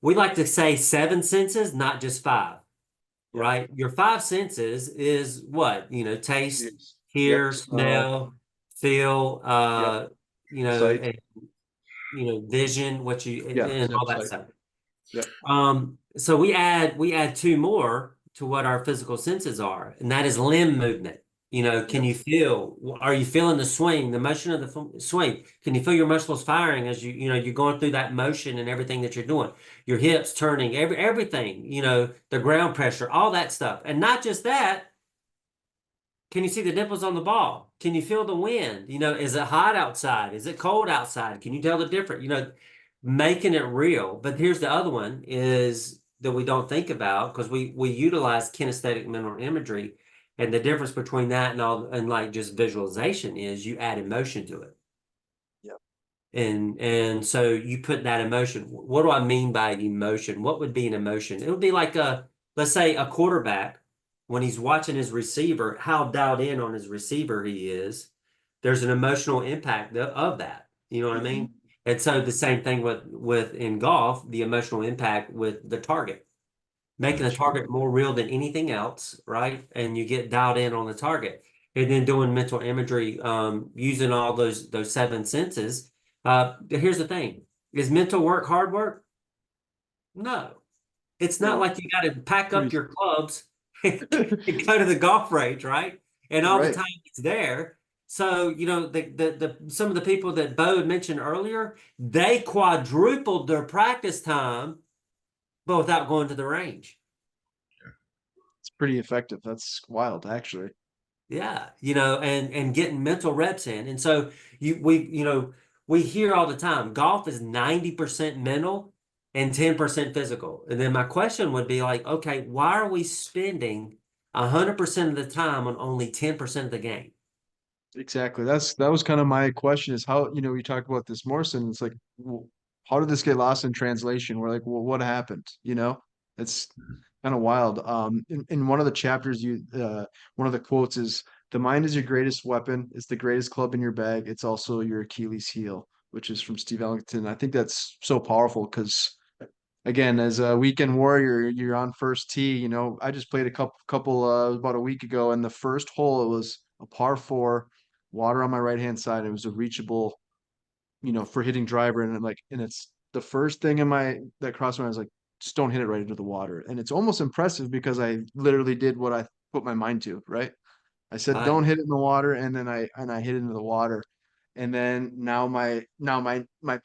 we like to say 7 senses, not just 5, Yep. right? Your 5 senses is what? Taste, Yes. hear, Yep. Smell. smell, feel, Yep. you know, Sight. and, vision, Yeah. and Yep. all that Sight. stuff. Yep. So we add 2 more to what our physical senses are, and that is limb movement. Can Yep. you feel? Are you feeling the swing, the motion of the swing? Can you feel your muscles firing as you're going through that motion and everything that you're doing? Your hips turning, everything. The ground pressure, all that stuff, and not just that. Can you see the nipples on the ball? Can you feel the wind? Is it hot outside? Is it cold outside? Can you tell the difference? Making it real. But here's the other one is that we don't think about because we utilize kinesthetic mental imagery, and the difference between that and like just visualization is you add emotion to it. Yep. And so you put that emotion. What do I mean by emotion? What would be an emotion? It would be like let's say a quarterback when he's watching his receiver, how dialed in on his receiver he is. There's an emotional impact of that. You know what I mean? And so the same thing with in golf, the emotional impact with the target, making the target more real than anything else, right? And you get dialed in on the target, and then doing mental imagery, using all those 7 senses. Here's the thing: is mental work hard work? No, it's not No. like you got to pack up Pretty. your clubs and go to the golf range, right? And all the Right. time it's there. So, the some of the people that Bo had mentioned earlier, they quadrupled their practice time, but without going to the range. It's pretty effective. That's wild, actually. Yeah, and getting mental reps in. And so we hear all the time, golf is 90% mental and 10% physical. And then my question would be like, okay, why are we spending 100% of the time on only 10% of the game? Exactly. That was kind of my question is how, you talked about this Morrison. It's like, how did this get lost in translation? We're like, well, what happened? It's kind of wild. In one of the chapters, one of the quotes is, the mind is your greatest weapon. It's the greatest club in your bag. It's also your Achilles heel, which is from Steve Ellington. I think that's so powerful because, again, as a weekend warrior, you're on first tee. I just played a couple about a week ago, and the first hole, it was a par 4, water on my right hand side. It was a reachable, for hitting driver, and it's the first thing that crossed my mind was like, just don't hit it right into the water. And it's almost impressive because I literally did what I put my mind to, right? I said, Right. don't hit it in the water. And then I hit it into the water. And then now my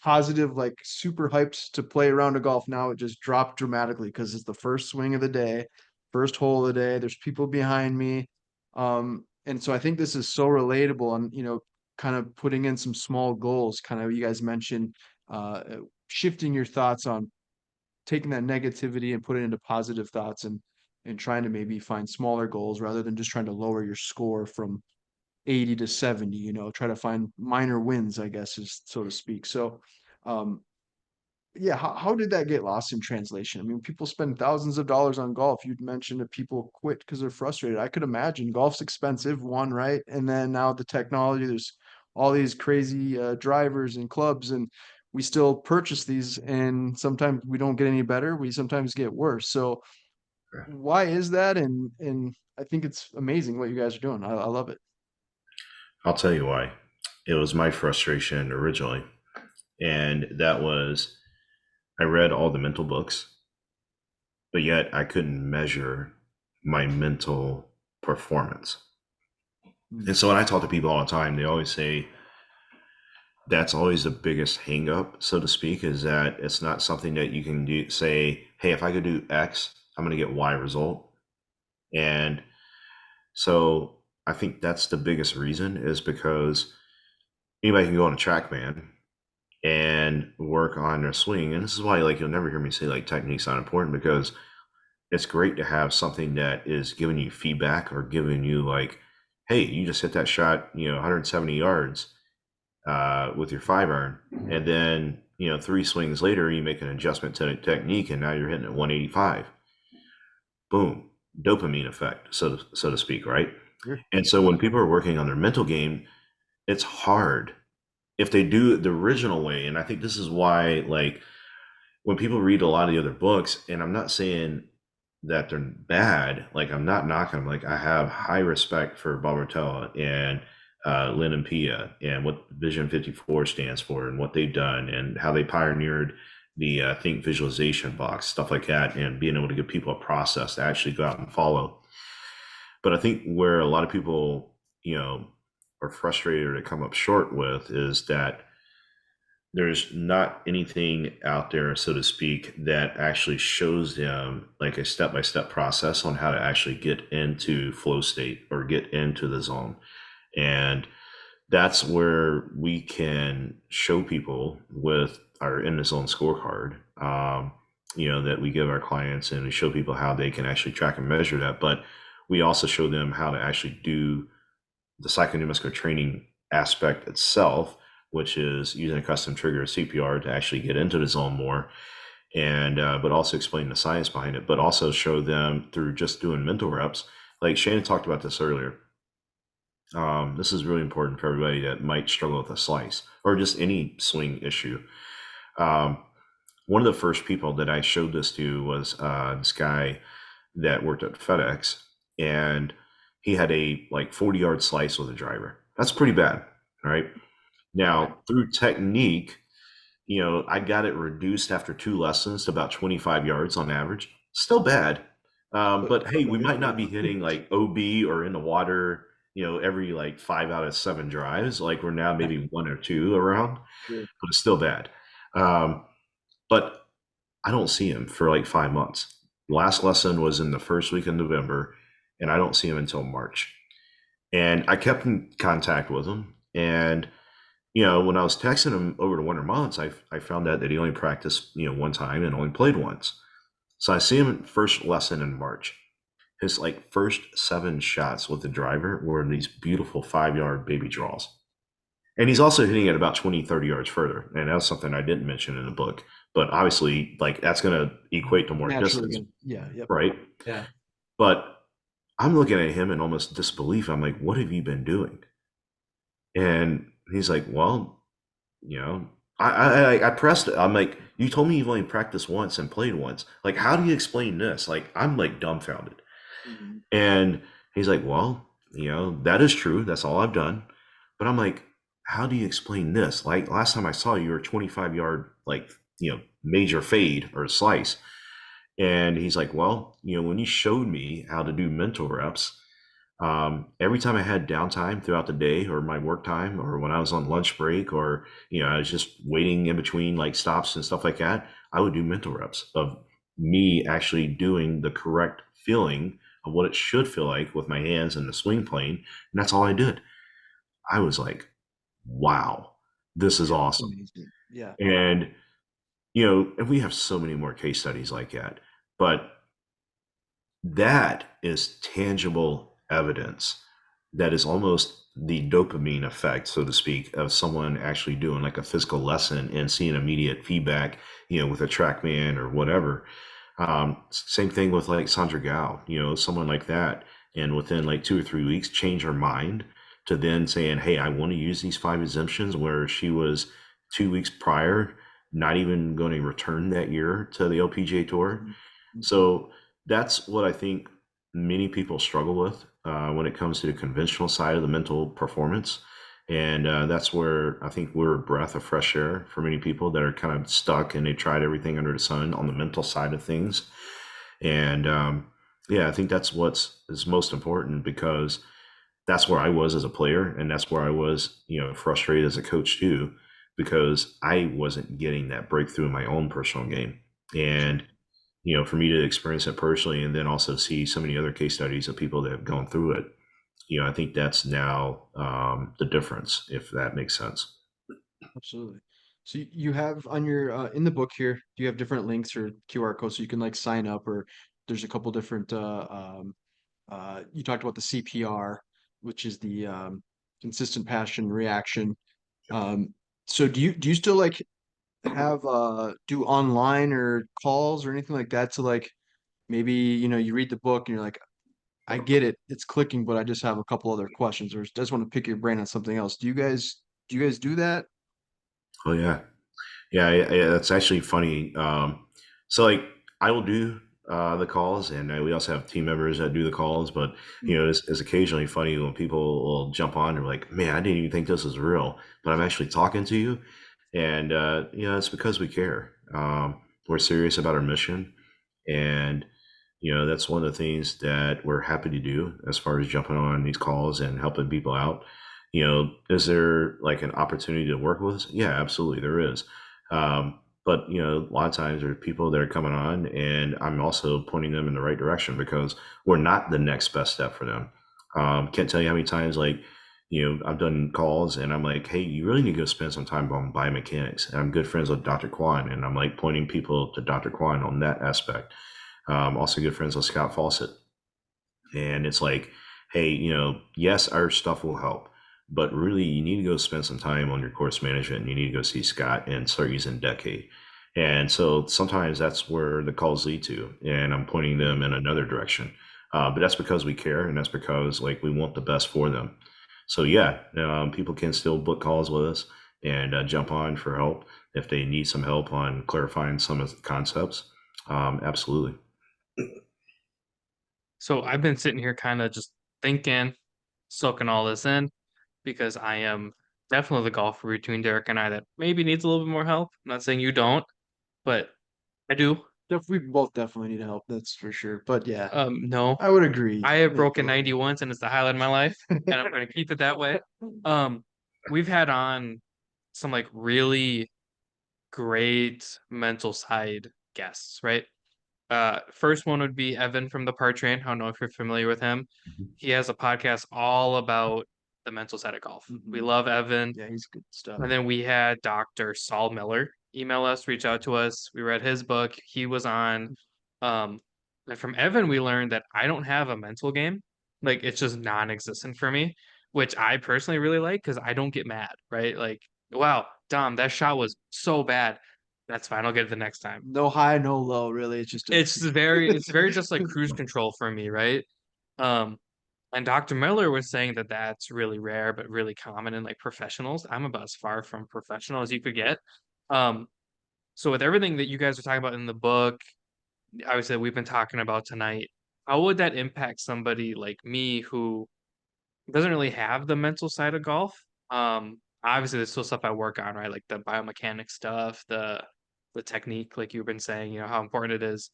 positive, like super hyped to play around a golf. Now it just dropped dramatically because it's the first swing of the day, first hole of the day. There's people behind me. And so I think this is so relatable and, kind of putting in some small goals, kind of, you guys mentioned, uh, shifting your thoughts on taking that negativity and putting it into positive thoughts and trying to maybe find smaller goals rather than just trying to lower your score from 80 to 70, try to find minor wins, I guess, is so to speak. So, um, yeah, how did that get lost in translation? I mean, people spend thousands of dollars on golf. You'd mentioned that people quit because they're frustrated. I could imagine golf's expensive, one, right? And then now the technology, there's all these crazy drivers and clubs, and we still purchase these, and sometimes we don't get any better. We sometimes get worse. So why is that? And I think it's amazing what you guys are doing. I love it. I'll tell you why. It was my frustration originally. And that was I read all the mental books, but yet I couldn't measure my mental performance. And so when I talk to people all the time, they always say that's always the biggest hang up, so to speak, is that it's not something that you can do, say, hey, if I could do X, I'm going to get Y result. And so I think that's the biggest reason, is because anybody can go on a TrackMan and work on their swing. And this is why, like, you'll never hear me say like technique's not important, because it's great to have something that is giving you feedback or giving you like, hey, you just hit that shot, 170 yards with your 5-iron, and then 3 swings later you make an adjustment to the technique, and now you're hitting at 185. Boom, dopamine effect, so to speak, right? Sure. And so when people are working on their mental game, it's hard if they do it the original way. And I think this is why, like, when people read a lot of the other books, and I'm not saying that they're bad, like, I'm not knocking them. Like, I have high respect for Bob Rotella and Lynn and Pia and what Vision 54 stands for and what they've done and how they pioneered the think visualization box, stuff like that, and being able to give people a process to actually go out and follow. But I think where a lot of people, are frustrated or to come up short with is that there's not anything out there, so to speak, that actually shows them like a step-by-step process on how to actually get into flow state or get into the zone. And that's where we can show people with our in the zone scorecard, that we give our clients, and we show people how they can actually track and measure that. But we also show them how to actually do the psychoneuromuscular training aspect itself, which is using a custom trigger, CPR, to actually get into the zone more, and but also explain the science behind it, but also show them through just doing mental reps. Like Shannon talked about this earlier. This is really important for everybody that might struggle with a slice or just any swing issue. One of the first people that I showed this to was this guy that worked at FedEx, and he had a 40-yard slice with a driver. That's pretty bad, right? Now, through technique, I got it reduced after 2 lessons to about 25 yards on average. Still bad. But hey, we might not be hitting like OB or in the water, every 5 out of 7 drives. Like, we're now maybe 1 or 2 around, but it's still bad. But I don't see him for 5 months. The last lesson was in the first week of November, and I don't see him until March. And I kept in contact with him. And, when I was texting him over the winter months, I found out that he only practiced, 1 time and only played once. So I see him in first lesson in March. His first 7 shots with the driver were these beautiful 5-yard baby draws. And he's also hitting it about 20, 30 yards further. And that's something I didn't mention in the book. But obviously, that's going to equate to more distance. Yeah. Yep. Right? Yeah. But I'm looking at him in almost disbelief. I'm like, what have you been doing? And he's like, well, I pressed it. I'm like, you told me you've only practiced once and played once. Like, how do you explain this? I'm dumbfounded. Mm-hmm. And he's like, well, that is true. That's all I've done. But I'm like, how do you explain this? Like, last time I saw you, you were 25-yard, major fade or slice. And he's like, well, when you showed me how to do mental reps, every time I had downtime throughout the day or my work time, or when I was on lunch break, or, I was just waiting in between stops and stuff like that, I would do mental reps of me actually doing the correct feeling of what it should feel like with my hands in the swing plane. And that's all I did. I was like, wow, this is awesome. Amazing. Yeah. And, and we have so many more case studies like that, but that is tangible evidence that is almost the dopamine effect, so to speak, of someone actually doing a physical lesson and seeing immediate feedback, with a TrackMan or whatever. Same thing with Sandra Gao, someone like that. And within 2 or 3 weeks, change her mind to then saying, hey, I want to use these 5 exemptions, where she was 2 weeks prior not even going to return that year to the LPGA Tour. So that's what I think many people struggle with when it comes to the conventional side of the mental performance. And that's where I think we're a breath of fresh air for many people that are kind of stuck and they tried everything under the sun on the mental side of things. And yeah, I think that's what's is most important, because that's where I was as a player, and that's where I was, frustrated as a coach too, because I wasn't getting that breakthrough in my own personal game. And for me to experience it personally, and then also see so many other case studies of people that have gone through it, I think that's now the difference, if that makes sense. Absolutely. So you have on your in the book here, do you have different links or QR codes so you can like sign up, or there's a couple different you talked about the CPR, which is the consistent passion reaction. So do you still like have do online or calls or anything like that to like maybe you read the book and you're like, I get it, it's clicking, but I just have a couple other questions, or just want to pick your brain on something else. Do you guys do that? Oh yeah. Yeah, that's actually funny. So like I will do the calls, and we also have team members that do the calls. But it's occasionally funny when people will jump on and like, "Man, I didn't even think this was real," but I'm actually talking to you, and it's because we care. We're serious about our mission, and that's one of the things that we're happy to do as far as jumping on these calls and helping people out. Is there like an opportunity to work with us? Yeah, absolutely, there is. But a lot of times there are people that are coming on, and I'm also pointing them in the right direction, because we're not the next best step for them. Can't tell you how many times, like, I've done calls and I'm like, hey, you really need to go spend some time on biomechanics. And I'm good friends with Dr. Kwan, and I'm like pointing people to Dr. Kwan on that aspect. Also good friends with Scott Fawcett. And it's like, hey, yes, our stuff will help, but really you need to go spend some time on your course management, and you need to go see Scott and start using Decade. And so sometimes that's where the calls lead to, and I'm pointing them in another direction. But that's because we care, and that's because like we want the best for them. So yeah, people can still book calls with us and jump on for help if they need some help on clarifying some of the concepts. Absolutely. So I've been sitting here kind of just thinking, soaking all this in, because I am definitely the golfer between Derek and I that maybe needs a little bit more help. I'm not saying you don't, but I do. We both definitely need help, that's for sure. But yeah, No, I would agree. I have Maybe broken a little 90 bit. once, and it's the highlight of my life, and I'm going to keep it that way. Um, we've had on some like really great mental side guests, right? First one would be Evan from the Par Train. I don't know if you're familiar with him. He has a podcast all about the mental side of golf. We love Evan. Yeah, he's good stuff. And then we had Dr. Saul Miller email us, reach out to us. We read his book. He was on. And from Evan, we learned that I don't have a mental game. Like it's just non-existent for me, which I personally really like because I don't get mad, right? Like, wow, Dom, that shot was so bad. That's fine. I'll get it the next time. No high, no low, really. It's just It's very just like cruise control for me, right? Um, and Dr. Miller was saying that that's really rare, but really common in like professionals. I'm about as far from professional as you could get. Um, so with everything that you guys are talking about in the book, obviously that we've been talking about tonight, how would that impact somebody like me who doesn't really have the mental side of golf? Obviously there's still stuff I work on, right? Like the biomechanics stuff, the technique, like you've been saying, how important it is.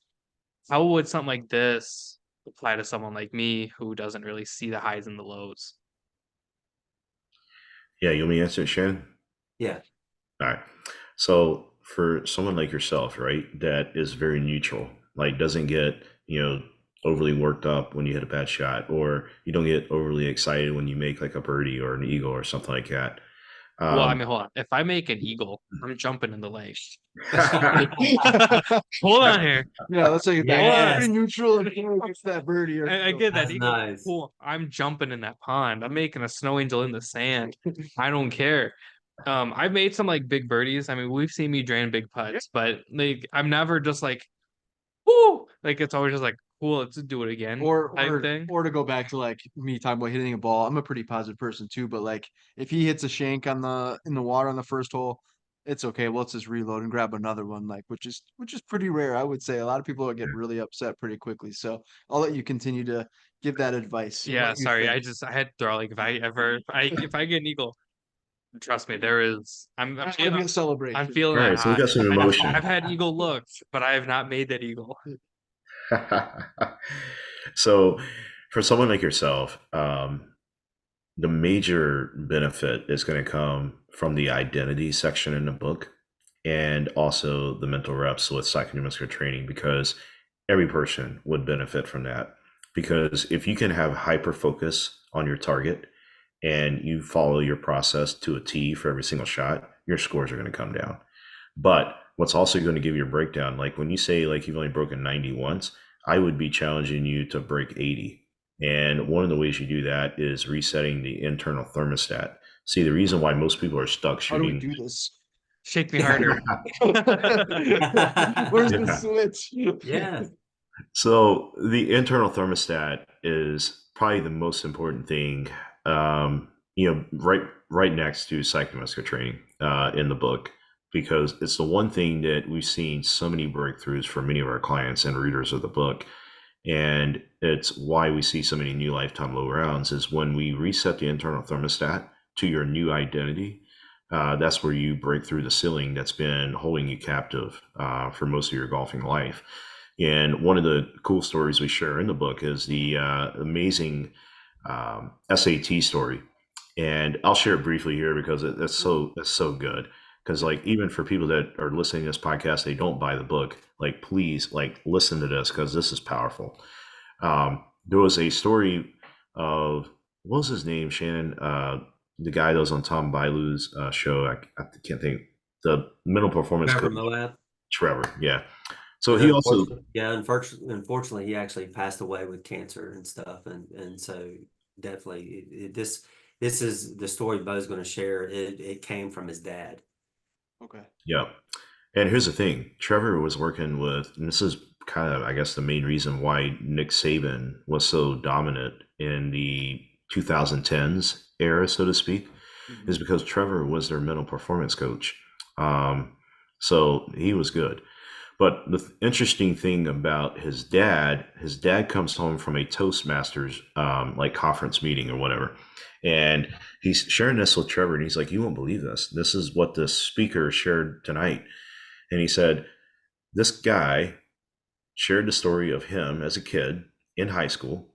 How would something like this apply to someone like me who doesn't really see the highs and the lows? Yeah, you want me to answer it, Shannon? Yeah. All right. So for someone like yourself, right, that is very neutral, like doesn't get, overly worked up when you hit a bad shot, or you don't get overly excited when you make like a birdie or an eagle or something like that. Well, I Um, mean, hold on. If I make an eagle, I'm jumping in the lake. Hold on here. Yeah, let's take it back. Yes. Pretty neutral and gets that birdie. I get that That's eagle. nice. Cool. I'm jumping in that pond. I'm making a snow angel in the sand. I don't care. I've made some like big birdies. I mean, we've seen me drain big putts, but like I'm never just like, whoo, like it's always just like, cool, let's do it again Or type thing. or to go back to like me talking about hitting a ball. I'm a pretty positive person too, but like if he hits a shank on the in the water on the first hole, it's okay. Well, let's just reload and grab another one, like which is pretty rare. I would say a lot of people get really upset pretty quickly. So I'll let you continue to give that advice. Yeah, What you sorry, think. I had to throw like if I get an eagle, trust me, there is I'm It's gonna be a feeling celebration. I'm feeling All that right, so we high. got some emotion. I've had eagle looks, but I have not made that eagle. So, for someone like yourself, the major benefit is going to come from the identity section in the book and also the mental reps with psychodynamic training, because every person would benefit from that. Because if you can have hyper focus on your target and you follow your process to a T for every single shot, your scores are going to come down. But what's also going to give you a breakdown, like when you say like you've only broken 90 once, I would be challenging you to break 80. And one of the ways you do that is resetting the internal thermostat. See, the reason why most people are stuck How do we shooting. do this? Shake me harder. Where's the Yeah. switch? Yeah. So the internal thermostat is probably the most important thing, right next to psychomuscular training in the book, because it's the one thing that we've seen so many breakthroughs for many of our clients and readers of the book. And it's why we see so many new lifetime low rounds is when we reset the internal thermostat to your new identity. That's where you break through the ceiling that's been holding you captive for most of your golfing life. And one of the cool stories we share in the book is the amazing SAT story. And I'll share it briefly here because it's so good. Because like even for people that are listening to this podcast, they don't buy the book. Like please, like listen to this because this is powerful. There was a story of what was his name, Shannon? The guy that was on Tom Bilyeu's show. I can't think. The mental performance Trevor coach, Moab. Trevor. Yeah. So he also, Unfortunately, he actually passed away with cancer and stuff, and so definitely this is the story Bo's going to share. It came from his dad. Okay. yeah. And here's the thing: Trevor was working with, and this is kind of, I guess, the main reason why Nick Saban was so dominant in the 2010s era, so to speak, is because Trevor was their mental performance coach. So he was good. But the interesting thing about his dad comes home from a Toastmasters like conference meeting or whatever. And he's sharing this with Trevor, and he's like, "You won't believe this. This is what the speaker shared tonight." And he said, this guy shared the story of him as a kid in high school.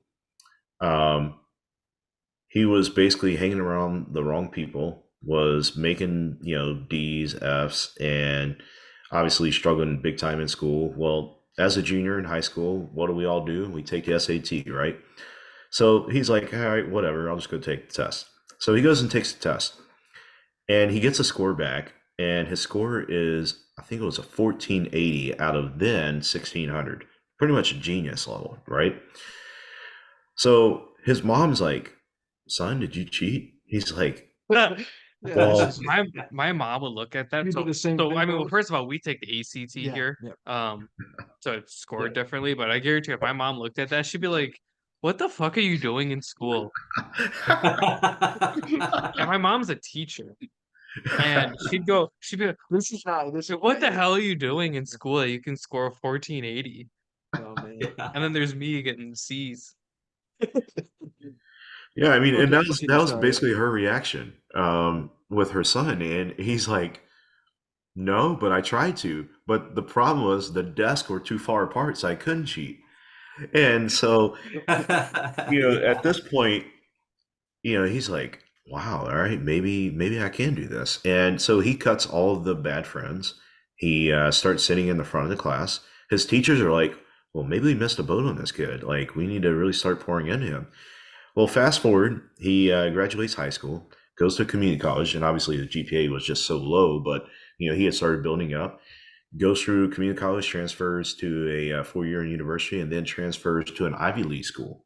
He was basically hanging around the wrong people, was making, D's, F's, and obviously struggling big time in school. Well, as a junior in high school, what do we all do? We take the SAT, right? So he's like, all right, whatever, I'll just go take the test. So he goes and takes the test, and he gets a score back, and his score is, I think it was a 1480 out of then 1600. Pretty much a genius level, right? So his mom's like, son, did you cheat? He's like, Yeah. well, My mom would look at that. You So, do the same so thing, I mean, well, Rose? first of all, we take the ACT Yeah, here, yeah. so it's scored differently. But I guarantee, if my mom looked at that, she'd be like, "What the fuck are you doing in school?" And my mom's a teacher, and she'd be like, This is how this is "What the hell are you doing in school that you can score a 1480?" Oh man. And then there's me getting C's. yeah, I mean, and Okay, that continue, was sorry. basically her reaction with her son. And he's like, no, but I tried to. But the problem was the desks were too far apart, so I couldn't cheat. And so, at this point, he's like, wow, all right, maybe I can do this. And so he cuts all of the bad friends. He starts sitting in the front of the class. His teachers are like, well, maybe we missed a boat on this kid. Like, we need to really start pouring into him. Well, fast forward, he graduates high school, goes to community college, and obviously the GPA was just so low, but he had started building up. Goes through community college, transfers to a 4-year university, and then transfers to an Ivy League school.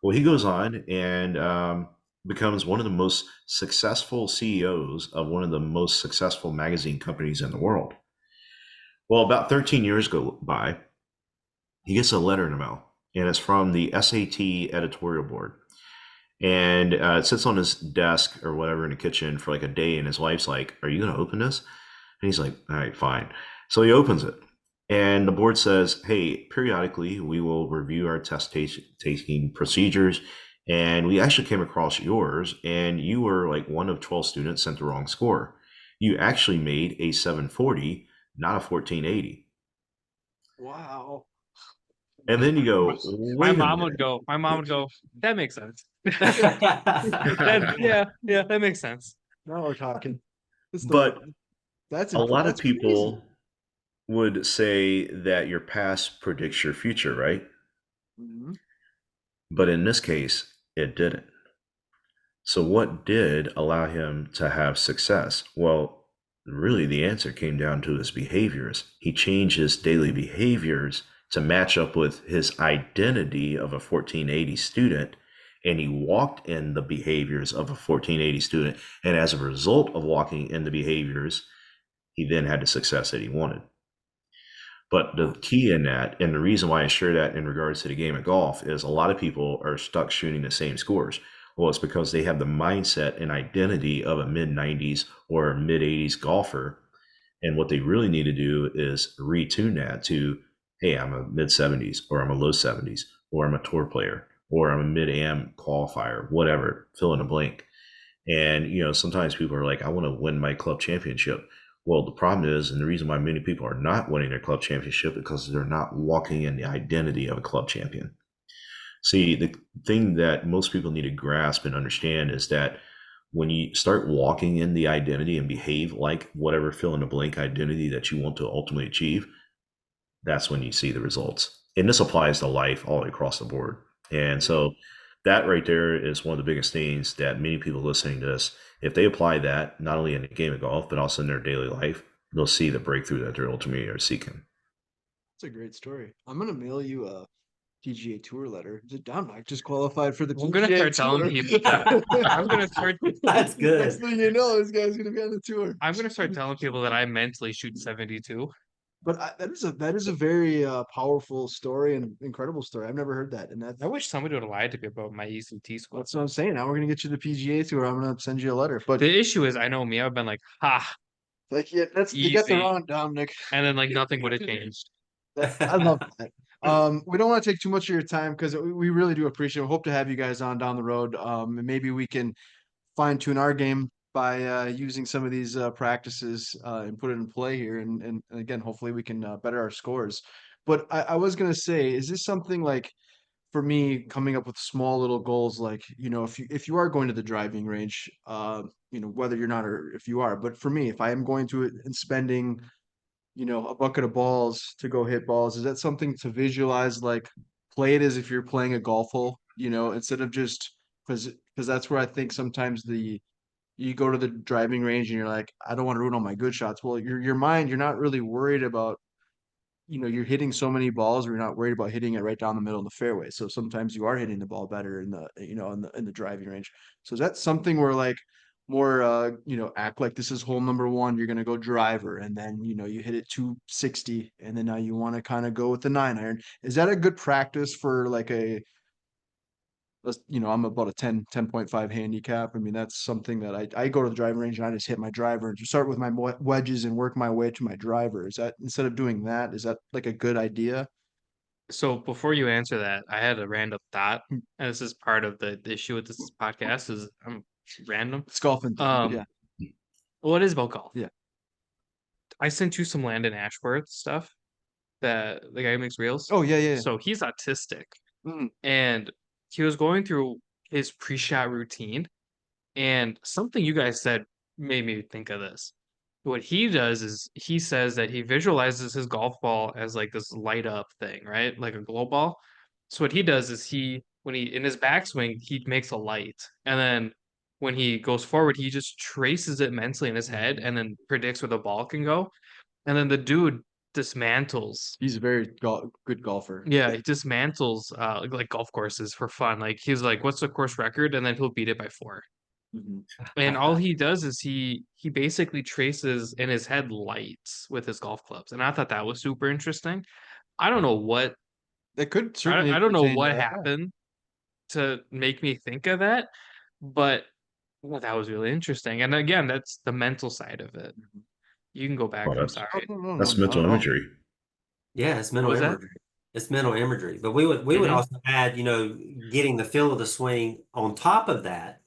Well, he goes on and becomes one of the most successful CEOs of one of the most successful magazine companies in the world. Well, about 13 years go by, he gets a letter in the mail, and it's from the SAT editorial board. And it sits on his desk or whatever in the kitchen for like a day, and his wife's like, "Are you going to open this?" And he's like, "All right, fine." So he opens it, and the board says, "Hey, periodically we will review our test taking procedures, and we actually came across yours, and you were like one of 12 students sent the wrong score. You actually made a 740, not a 1480." Wow. And then you go, My "Wait a mom would minute." go. My mom would go. That makes sense. Yeah, that makes sense. Now we're talking. But That's a lot of that's crazy. people would say that your past predicts your future, right? Mhm. But in this case, it didn't. So, what did allow him to have success? Well, really, the answer came down to his behaviors. He changed his daily behaviors to match up with his identity of a 1480 student, and he walked in the behaviors of a 1480 student. And as a result of walking in the behaviors, he then had the success that he wanted. But the key in that, and the reason why I share that in regards to the game of golf, is a lot of people are stuck shooting the same scores. Well, it's because they have the mindset and identity of a mid 90s or a mid 80s golfer. And what they really need to do is retune that to, hey, I'm a mid 70s, or I'm a low 70s, or I'm a tour player, or I'm a mid AM qualifier, whatever, fill in a blank. And, sometimes people are like, I want to win my club championship. Well, the problem is, and the reason why many people are not winning their club championship, because they're not walking in the identity of a club champion. See, the thing that most people need to grasp and understand is that when you start walking in the identity and behave like whatever fill in the blank identity that you want to ultimately achieve, that's when you see the results. And this applies to life all across the board. And so that right there is one of the biggest things that many people listening to this, if they apply that not only in the game of golf, but also in their daily life, they'll see the breakthrough that they're ultimately are seeking. That's a great story. I'm gonna mail you a PGA Tour letter. Dominic just qualified for the I'm gonna PGA start telling people. I'm gonna start. That's Next good. thing you know, this guy's gonna be on the tour. I'm gonna start telling people that I mentally shoot 72. But that is a very powerful story and incredible story. I've never heard that, and I wish somebody would have lied to me about my ECT score. that's what I'm saying. Now we're gonna get you the PGA Tour. I'm gonna send you a letter. But The issue is, I know me. I've been like, ha, like, yeah, that's you got the easy. wrong Dominic. And then like nothing would have changed. I love that. We don't want to take too much of your time because we really do appreciate it. We hope to have you guys on down the road. And maybe we can fine tune our game by using some of these practices and put it in play here. And again, hopefully we can better our scores. But I was gonna say, is this something like for me coming up with small little goals, like if you are going to the driving range, whether you're not or if you are, but for me, if I am going to it and spending a bucket of balls to go hit balls, is that something to visualize, like play it as if you're playing a golf hole, instead of just because that's where I think sometimes you go to the driving range and you're like, I don't want to ruin all my good shots. Well, your mind, you're not really worried about, you're hitting so many balls, or you're not worried about hitting it right down the middle of the fairway. So sometimes you are hitting the ball better in the, in the driving range. So is that something where like more, act like this is hole number one, you're going to go driver, and then, you hit it 260, and then now you want to kind of go with the 9 iron. Is that a good practice for like I'm about a 10.5 handicap. I mean, that's something that I go to the driving range and I just hit my driver and just start with my wedges and work my way to my driver. Is that, instead of doing that, is that like a good idea? So before you answer that, I had a random thought, and this is part of the issue with this podcast is I'm random. It's golfing. Yeah. Well, it is about golf. Yeah. I sent you some Landon Ashworth stuff that the guy who makes reels. Oh, yeah. So he's autistic, Mhm. and he was going through his pre-shot routine, and something you guys said made me think of this. What he does is he says that he visualizes his golf ball as like this light up thing, right? Like a glow ball. So what he does is when he in his backswing, he makes a light. And then when he goes forward, he just traces it mentally in his head and then predicts where the ball can go. And then the dude dismantles. He's a very good golfer. Yeah, he dismantles like golf courses for fun. Like he's like, what's the course record? And then he'll beat it by 4. Mhm. And all he does is he basically traces in his head lights with his golf clubs. And I thought that was super interesting. I don't know what It could certainly I don't know pertain to what that, yeah. happened to make me think of that, but well, that was really interesting. And again, that's the mental side of it. You can go back. Oh, I'm that's Oh, sorry. no, that's not mental at all. imagery. Yeah, it's What mental was that? imagery. It's mental imagery. But we would Mhm. also add, getting the feel of the swing on top of that,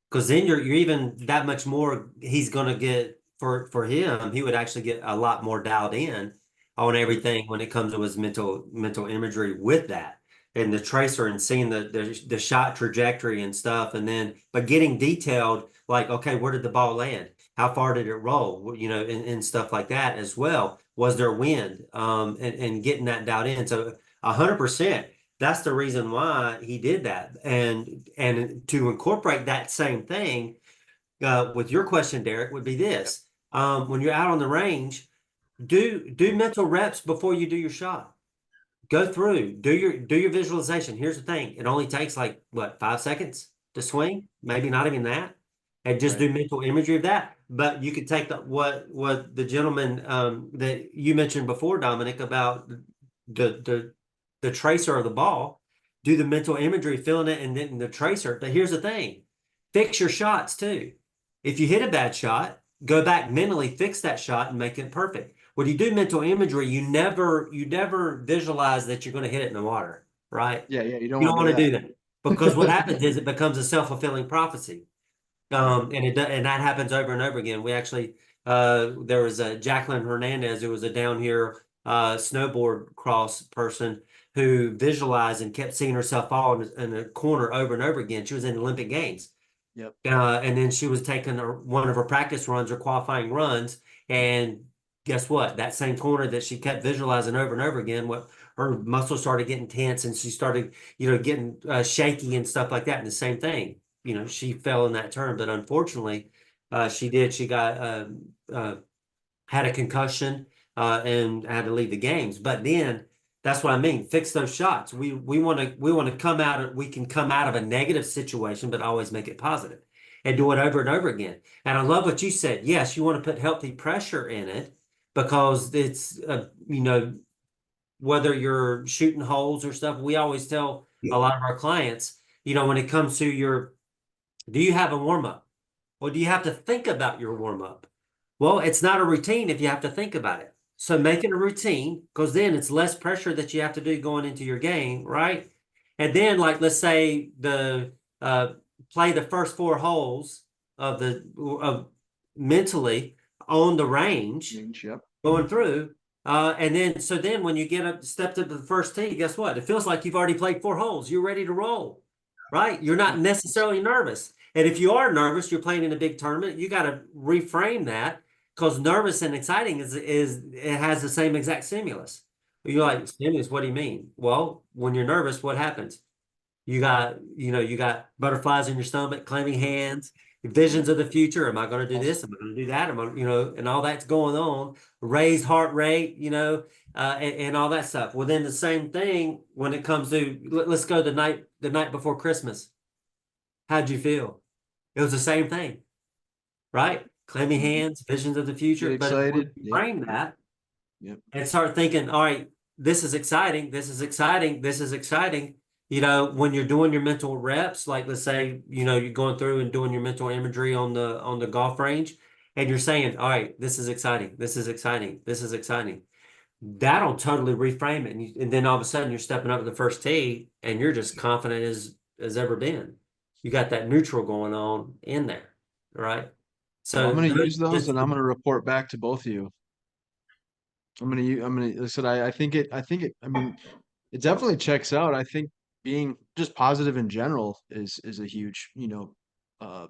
because then you're even that much more he's gonna get for him, he would actually get a lot more dialed in on everything when it comes to his mental imagery with that. And the tracer and seeing the shot trajectory and stuff, and then but getting detailed, like, okay, where did the ball land? How far did it roll? And stuff like that as well. Was there wind? And getting that dialed in. So 100%. That's the reason why he did that. And to incorporate that same thing with your question, Derek, would be this. When you're out on the range, do mental reps before you do your shot. Go through, do your visualization. Here's the thing. It only takes like what, 5 seconds to swing, maybe not even that. And just Right. do mental imagery of that. But you could take what the gentleman that you mentioned before, Dominic, about the tracer of the ball, do the mental imagery, feeling it, and then the tracer. But here's the thing: fix your shots too. If you hit a bad shot, go back mentally, fix that shot, and make it perfect. When you do mental imagery, you never visualize that you're going to hit it in the water, right? Yeah, you don't You want don't to want do to do that because what happens is it becomes a self-fulfilling prophecy. And that happens over and over again. We actually there was a Jacqueline Hernandez, who was a down here snowboard cross person, who visualized and kept seeing herself fall in a corner over and over again. She was in the Olympic Games. Yep. And then she was taking one of her practice runs or qualifying runs, and guess what? That same corner that she kept visualizing over and over again, what her muscles started getting tense, and she started, getting shaky and stuff like that. And the same thing, she fell in that turn, but unfortunately, she did. She got uh, had a concussion and had to leave the games. But then that's what I mean. Fix those shots. We want to come out of we can come out of a negative situation, but always make it positive and do it over and over again. And I love what you said. Yes, you want to put healthy pressure in it because it's whether you're shooting holes or stuff. We always tell a lot of our clients, when it comes to do you have a warm up? Well, do you have to think about your warm up? Well, it's not a routine if you have to think about it. So make it a routine, because then it's less pressure that you have to do going into your game, right? And then, like, let's say uh, play the first 4 holes of mentally on the range Yep. going through. And then when you stepped up to the first tee, guess what? It feels like you've already played 4 holes. You're ready to roll, right? You're not necessarily nervous. And if you are nervous, you're playing in a big tournament, you got to reframe that, because nervous and exciting is it has the same exact stimulus. You're like, stimulus, what do you mean? Well, when you're nervous, what happens? You got butterflies in your stomach, clammy hands, visions of the future. Am I going to do this? Am I going to do that? And all that's going on, raised heart rate, and all that stuff. Well, then the same thing when it comes to, let's go the night before Christmas. How'd you feel? It was the same thing, right? Clammy hands, visions of the future. Get But if excited. we Yep. frame that Yep. and start thinking, all right, this is exciting, this is exciting, this is exciting. When you're doing your mental reps, like let's say, you're going through and doing your mental imagery on the golf range, and you're saying, all right, this is exciting, this is exciting, this is exciting. That'll totally reframe it. And then all of a sudden you're stepping up to the first tee and you're just confident as ever been. You got that neutral going on in there, right? Well, I'm So going to use those, just and I'm going to report back to both of you. Like I said, I mean, it definitely checks out. I think being just positive in general is a huge, uh,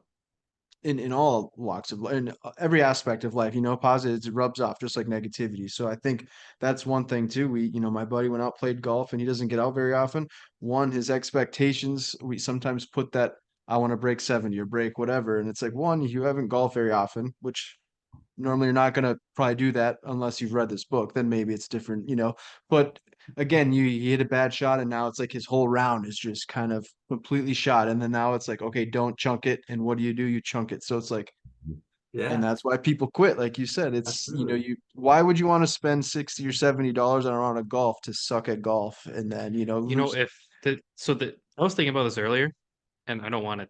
in all walks of life, in every aspect of life, positive, it rubs off just like negativity. So I think that's one thing too. My buddy went out, played golf, and he doesn't get out very often. One, his expectations, we sometimes put that, I want to break 70 or break whatever. And it's like, one, you haven't golfed very often, which normally you're not going to probably do that unless you've read this book. Then maybe it's different, but again, you hit a bad shot, and now it's like his whole round is just kind of completely shot. And then now it's like, okay, don't chunk it. And what do? You chunk it. So it's like Yeah. And that's why people quit. Like you said, it's, why would you want to spend $60 or $70 on a round of golf to suck at golf and then, lose? I was thinking about this earlier, and I don't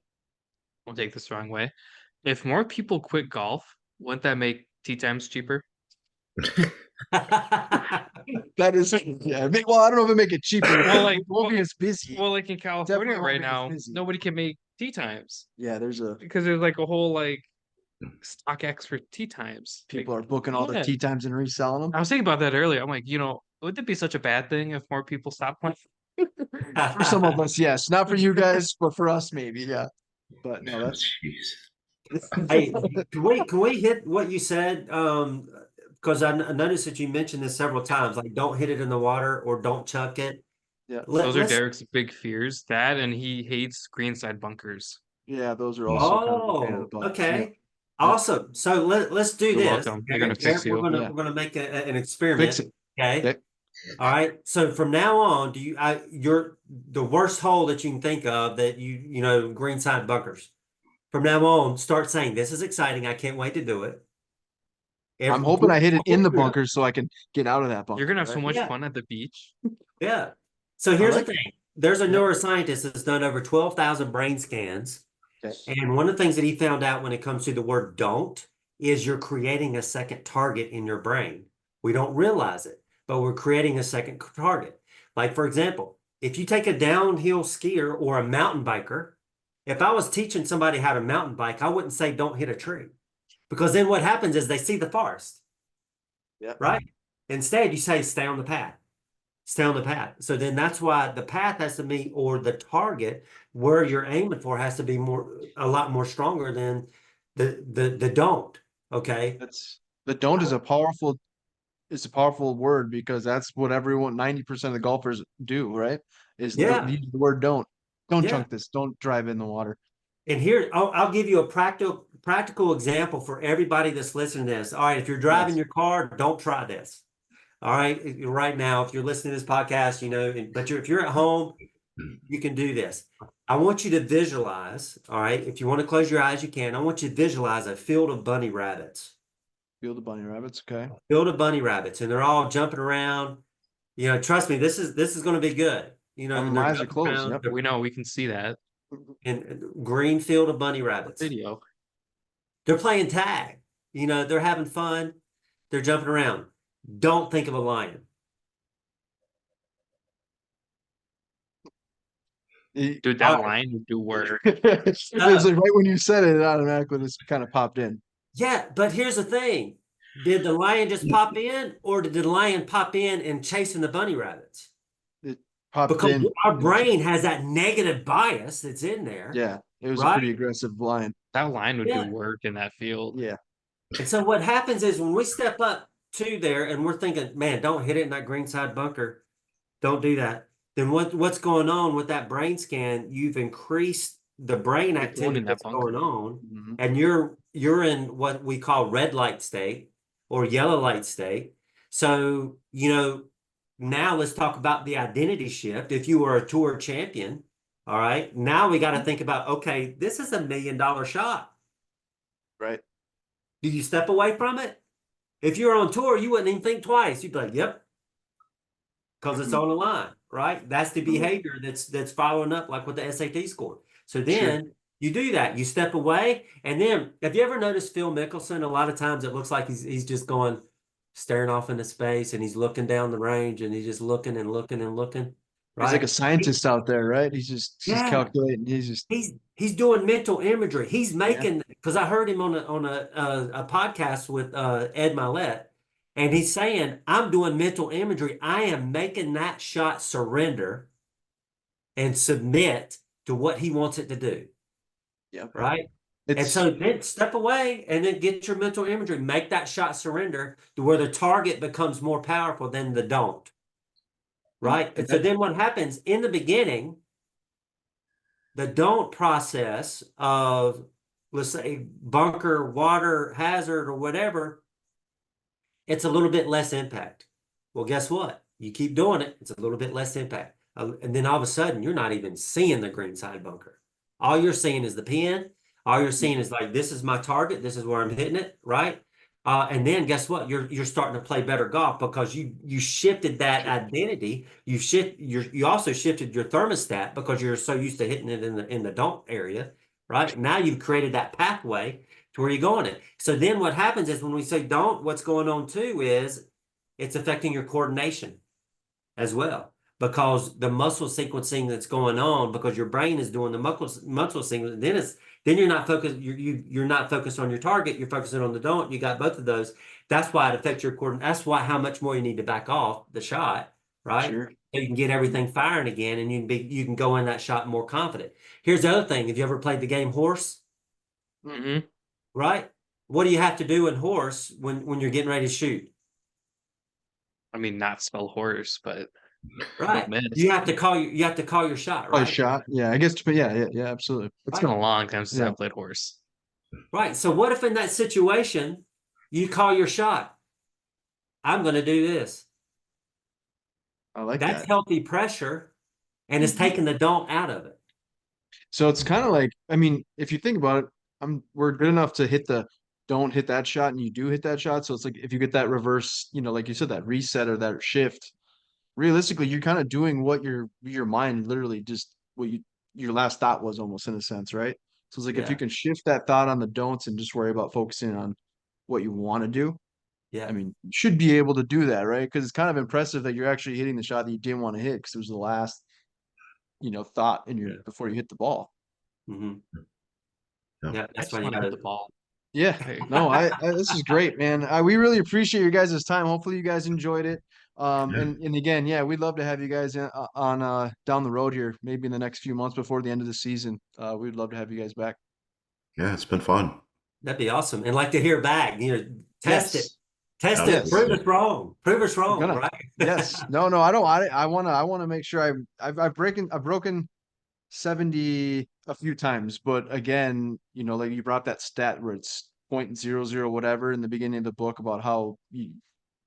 take this the wrong way. If more people quit golf, wouldn't that make tee times cheaper? That is, yeah. Well, I don't know if it make it cheaper. Well, like, it won't be as busy. Well, like in California Definitely right won't be as now, busy. nobody can make tee times Yeah, because there's like a whole like StockX for tee times. people Like, are booking all the yeah. tee times and reselling them. I was thinking about that earlier. I'm like, would it be such a bad thing if more people stopped playing? For some of us, yes. Not for you guys, but for us, maybe, yeah. But no, that's Jeez. Hey, can we hit what you said? Because I noticed that you mentioned this several times, like don't hit it in the water or don't chuck it. yeah, Those are Let's. Derek's big fears. That and he hates greenside bunkers. yeah. Those are also kind of a pain in the Oh, butt. okay. Yeah. Awesome. So let's do You're this. welcome. They're gonna fix Eric, we're you. gonna Yeah. we're gonna make an experiment. Fix it. Okay. Okay. All right. So from now on, you're the worst hole that you can think of that greenside bunkers. From now on, start saying this is exciting. I can't wait to do it. I'm hoping I hit it in the Yeah. bunker so I can get out of that bunker. You're gonna have so right? much Yeah. fun at the beach. Yeah. So here's like the thing. There's a Yeah. neuroscientist that's done over 12,000 brain scans. Okay. And one of the things that he found out when it comes to the word don't is you're creating a second target in your brain. We don't realize it, but we're creating a second target. Like, for example, if you take a downhill skier or a mountain biker, if I was teaching somebody how to mountain bike, I wouldn't say don't hit a tree. Because then what happens is they see the forest. Yeah. Right? Instead, you say stay on the path. Stay on the path. So then that's why the path has to be, or the target where you're aiming for has to be a lot more stronger than the don't. Okay. The don't is a powerful word because that's what 90% of the golfers do, right? Use the word don't. Don't Yeah. chunk this. Don't drive in the water. And here, I'll give you a practical example for everybody that's listening to this. All right, if you're driving your car, don't try this. All right, right now, if you're listening to this podcast, if you're at home, you can do this. I want you to visualize, all right, if you want to close your eyes, you can. I want you to visualize a field of bunny rabbits. Field of bunny rabbits, okay. Field of bunny rabbits, and they're all jumping around. Trust me, this is going to be good. My eyes are closed. Yep. We know, we can see that. In green field of bunny rabbits. Video. They're playing tag. They're having fun. They're jumping around. Don't think of a lion. Dude, that line would do work. It's like right when you said it automatically just kind of popped in. Yeah, but here's the thing. Did the lion just pop in, or did the lion pop in and chasing the bunny rabbits? It popped Because in. our brain has that negative bias that's in there. Yeah, it was a pretty aggressive line. That line would do work in that field. Yeah. And so what happens is when we step up to there and we're thinking, man, don't hit it in that greenside bunker. Don't do that. Then what's going on with that brain scan? You've increased the brain activity that's going on, and you're in what we call red light state or yellow light state. So, now let's talk about the identity shift. If you were a tour champion, all right, now we got to think about, okay, this is $1 million shot. Right. Do you step away from it? If you're on tour, you wouldn't even think twice. You'd be like, yep, because it's on the line, right? That's the behavior that's following up like with the SAT score. So then you do that. You step away, and then have you ever noticed Phil Mickelson? A lot of times it looks like he's just staring off into space, and he's looking down the range, and he's just looking and looking and looking. Right? He's like a scientist out there, right? He's calculating. He's doing mental imagery. He's making, because I heard him on a podcast with Ed Milet, and he's saying, I'm doing mental imagery. I am making that shot surrender and submit to what he wants it to do. Yeah. Right. And so then step away and then get your mental imagery. Make that shot surrender to where the target becomes more powerful than the don't. Right. And so then what happens in the beginning, the don't process of, let's say, bunker, water, hazard, or whatever, it's a little bit less impact. Well, guess what? You keep doing it, it's a little bit less impact. And then all of a sudden, you're not even seeing the greenside bunker. All you're seeing is the pin. All you're seeing is like, this is my target. This is where I'm hitting it, right? And then guess what? You're starting to play better golf because you shifted that identity. You also shifted your thermostat because you're so used to hitting it in the don't area, right? Now you've created that pathway to where you're going it. So then what happens is when we say don't, what's going on too is it's affecting your coordination as well because the muscle sequencing that's going on because your brain is doing the muscle sequence. Then you're not focused. You're not focused on your target. You're focusing on the don't. You got both of those. That's why it affects your coordination. That's why how much more you need to back off the shot, right? Sure. So you can get everything firing again, and you can go in that shot more confident. Here's the other thing: have you ever played the game horse? Mm-hmm. Right? What do you have to do in horse when you're getting ready to shoot? I mean, not spell horse, but Right. miss. You have to call your shot, Probably right? shot. Yeah, I guess. But yeah, absolutely. It's Right. been a long time since I Yeah. played horse. Right. So what if in that situation you call your shot? I'm going to do this. I like That's that. healthy pressure and it's Mhm. taking the don't out of it. So it's kind of like, I mean, if you think about it, we're good enough to don't hit that shot, and you do hit that shot. So it's like if you get that reverse, like you said, that reset or that shift, realistically, you're kind of doing what your mind literally just what your last thought was almost in a sense, right? So it's like if you Yeah. can shift that thought on the don'ts and just worry about focusing on what you want to do, Yeah. I mean, you should be able to do that, right? Because it's kind of impressive that you're actually hitting the shot that you didn't want to hit because it was the last, thought in your Yeah. before you hit the ball. hmm Yeah. Yeah. I That's just why you want to got hit the to. ball. Yeah, no, this is great, man. We really appreciate your guys' time. Hopefully, you guys enjoyed it. Yeah. And again, yeah, we'd love to have you guys on down the road here, maybe in the next few months before the end of the season. We'd love to have you guys back. Yeah, it's been fun. That'd be awesome. And like to hear back, test it. Yes, Test it. yes, Prove Absolutely. us wrong. Prove us we're wrong, gonna. right? Yes, no, no, I don't. I wanna make sure I've broken 70 a few times, but again, like you brought that stat where it's 0.00 whatever in the beginning of the book about how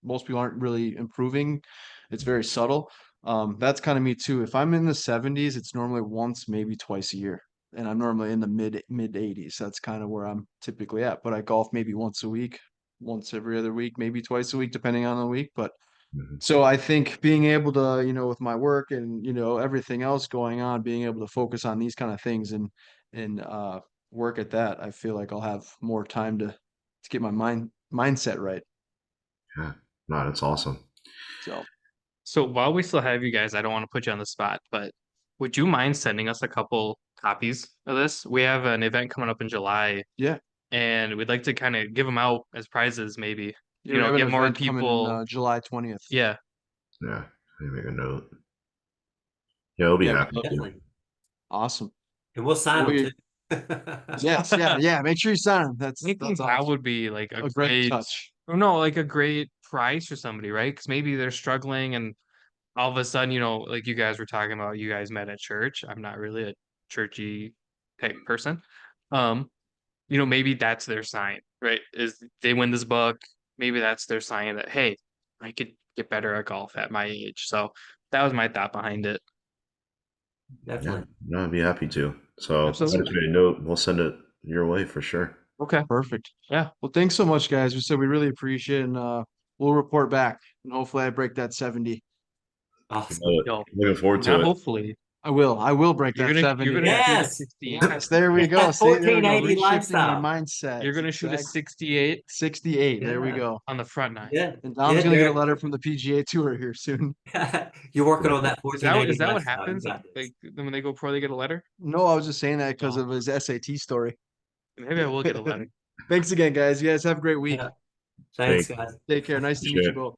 most people aren't really improving. It's very subtle. That's kind of me too. If I'm in the 70s, it's normally once, maybe twice a year. And I'm normally in the mid 80s. That's kind of where I'm typically at. But I golf maybe once a week, once every other week, maybe twice a week, depending on the week. But Mhm. so I think being able to, with my work and, everything else going on, being able to focus on these kind of things and work at that, I feel like I'll have more time to get my mindset right. Yeah. No, that's awesome. So So while we still have you guys, I don't want to put you on the spot, but would you mind sending us a couple copies of this? We have an event coming up in July, yeah, and we'd like to kind of give them out as prizes, maybe. you have an Get more event coming people. July 20th. Yeah. Yeah. Let me make a note. Yeah, I'll be Yeah, we'd happy love to. to. Definitely. Awesome. And we'll sign them We, too. yes, yeah. Make sure you sign them. I think That's that awesome. would be like A great touch. no, like a great prize for somebody, right? Because maybe they're struggling and all of a sudden, like you guys were talking about, you guys met at church. I'm not really a churchy type person. Um, maybe that's their sign, right? Is they win this book, maybe that's their sign that, hey, I could get better at golf at my age. So that was my thought behind it. Yeah. Definitely. No, I'd be happy to. So I just Absolutely. made a note. We'll send it your way for sure. Okay. Perfect. Yeah. Well, thanks so much, guys. We really appreciate it, and we'll report back, and hopefully I break that 70. Awesome. Yo, Looking forward to not it. hopefully. I will. I will break You're that gonna 70. shoot a Yes. 68. Yes, there we It's go. that See, there we go. 1480 Reshifting my lifestyle. mindset. You're gonna shoot a 68 68. There we Yeah. go. on the front nine. Yeah. And Dom's Yeah, gonna get a Derek. letter from the PGA Tour here soon. You're working on that Is that 1480 what lifestyle. You happens? got this. Like when they go pro, they get a letter? No, I was just saying that because Oh. of his SAT story. Maybe I will get a letter. Thanks again, guys. You guys have a great week. Yeah. Thanks, Thanks. guys. Take care. Nice to meet you Appreciate it. both.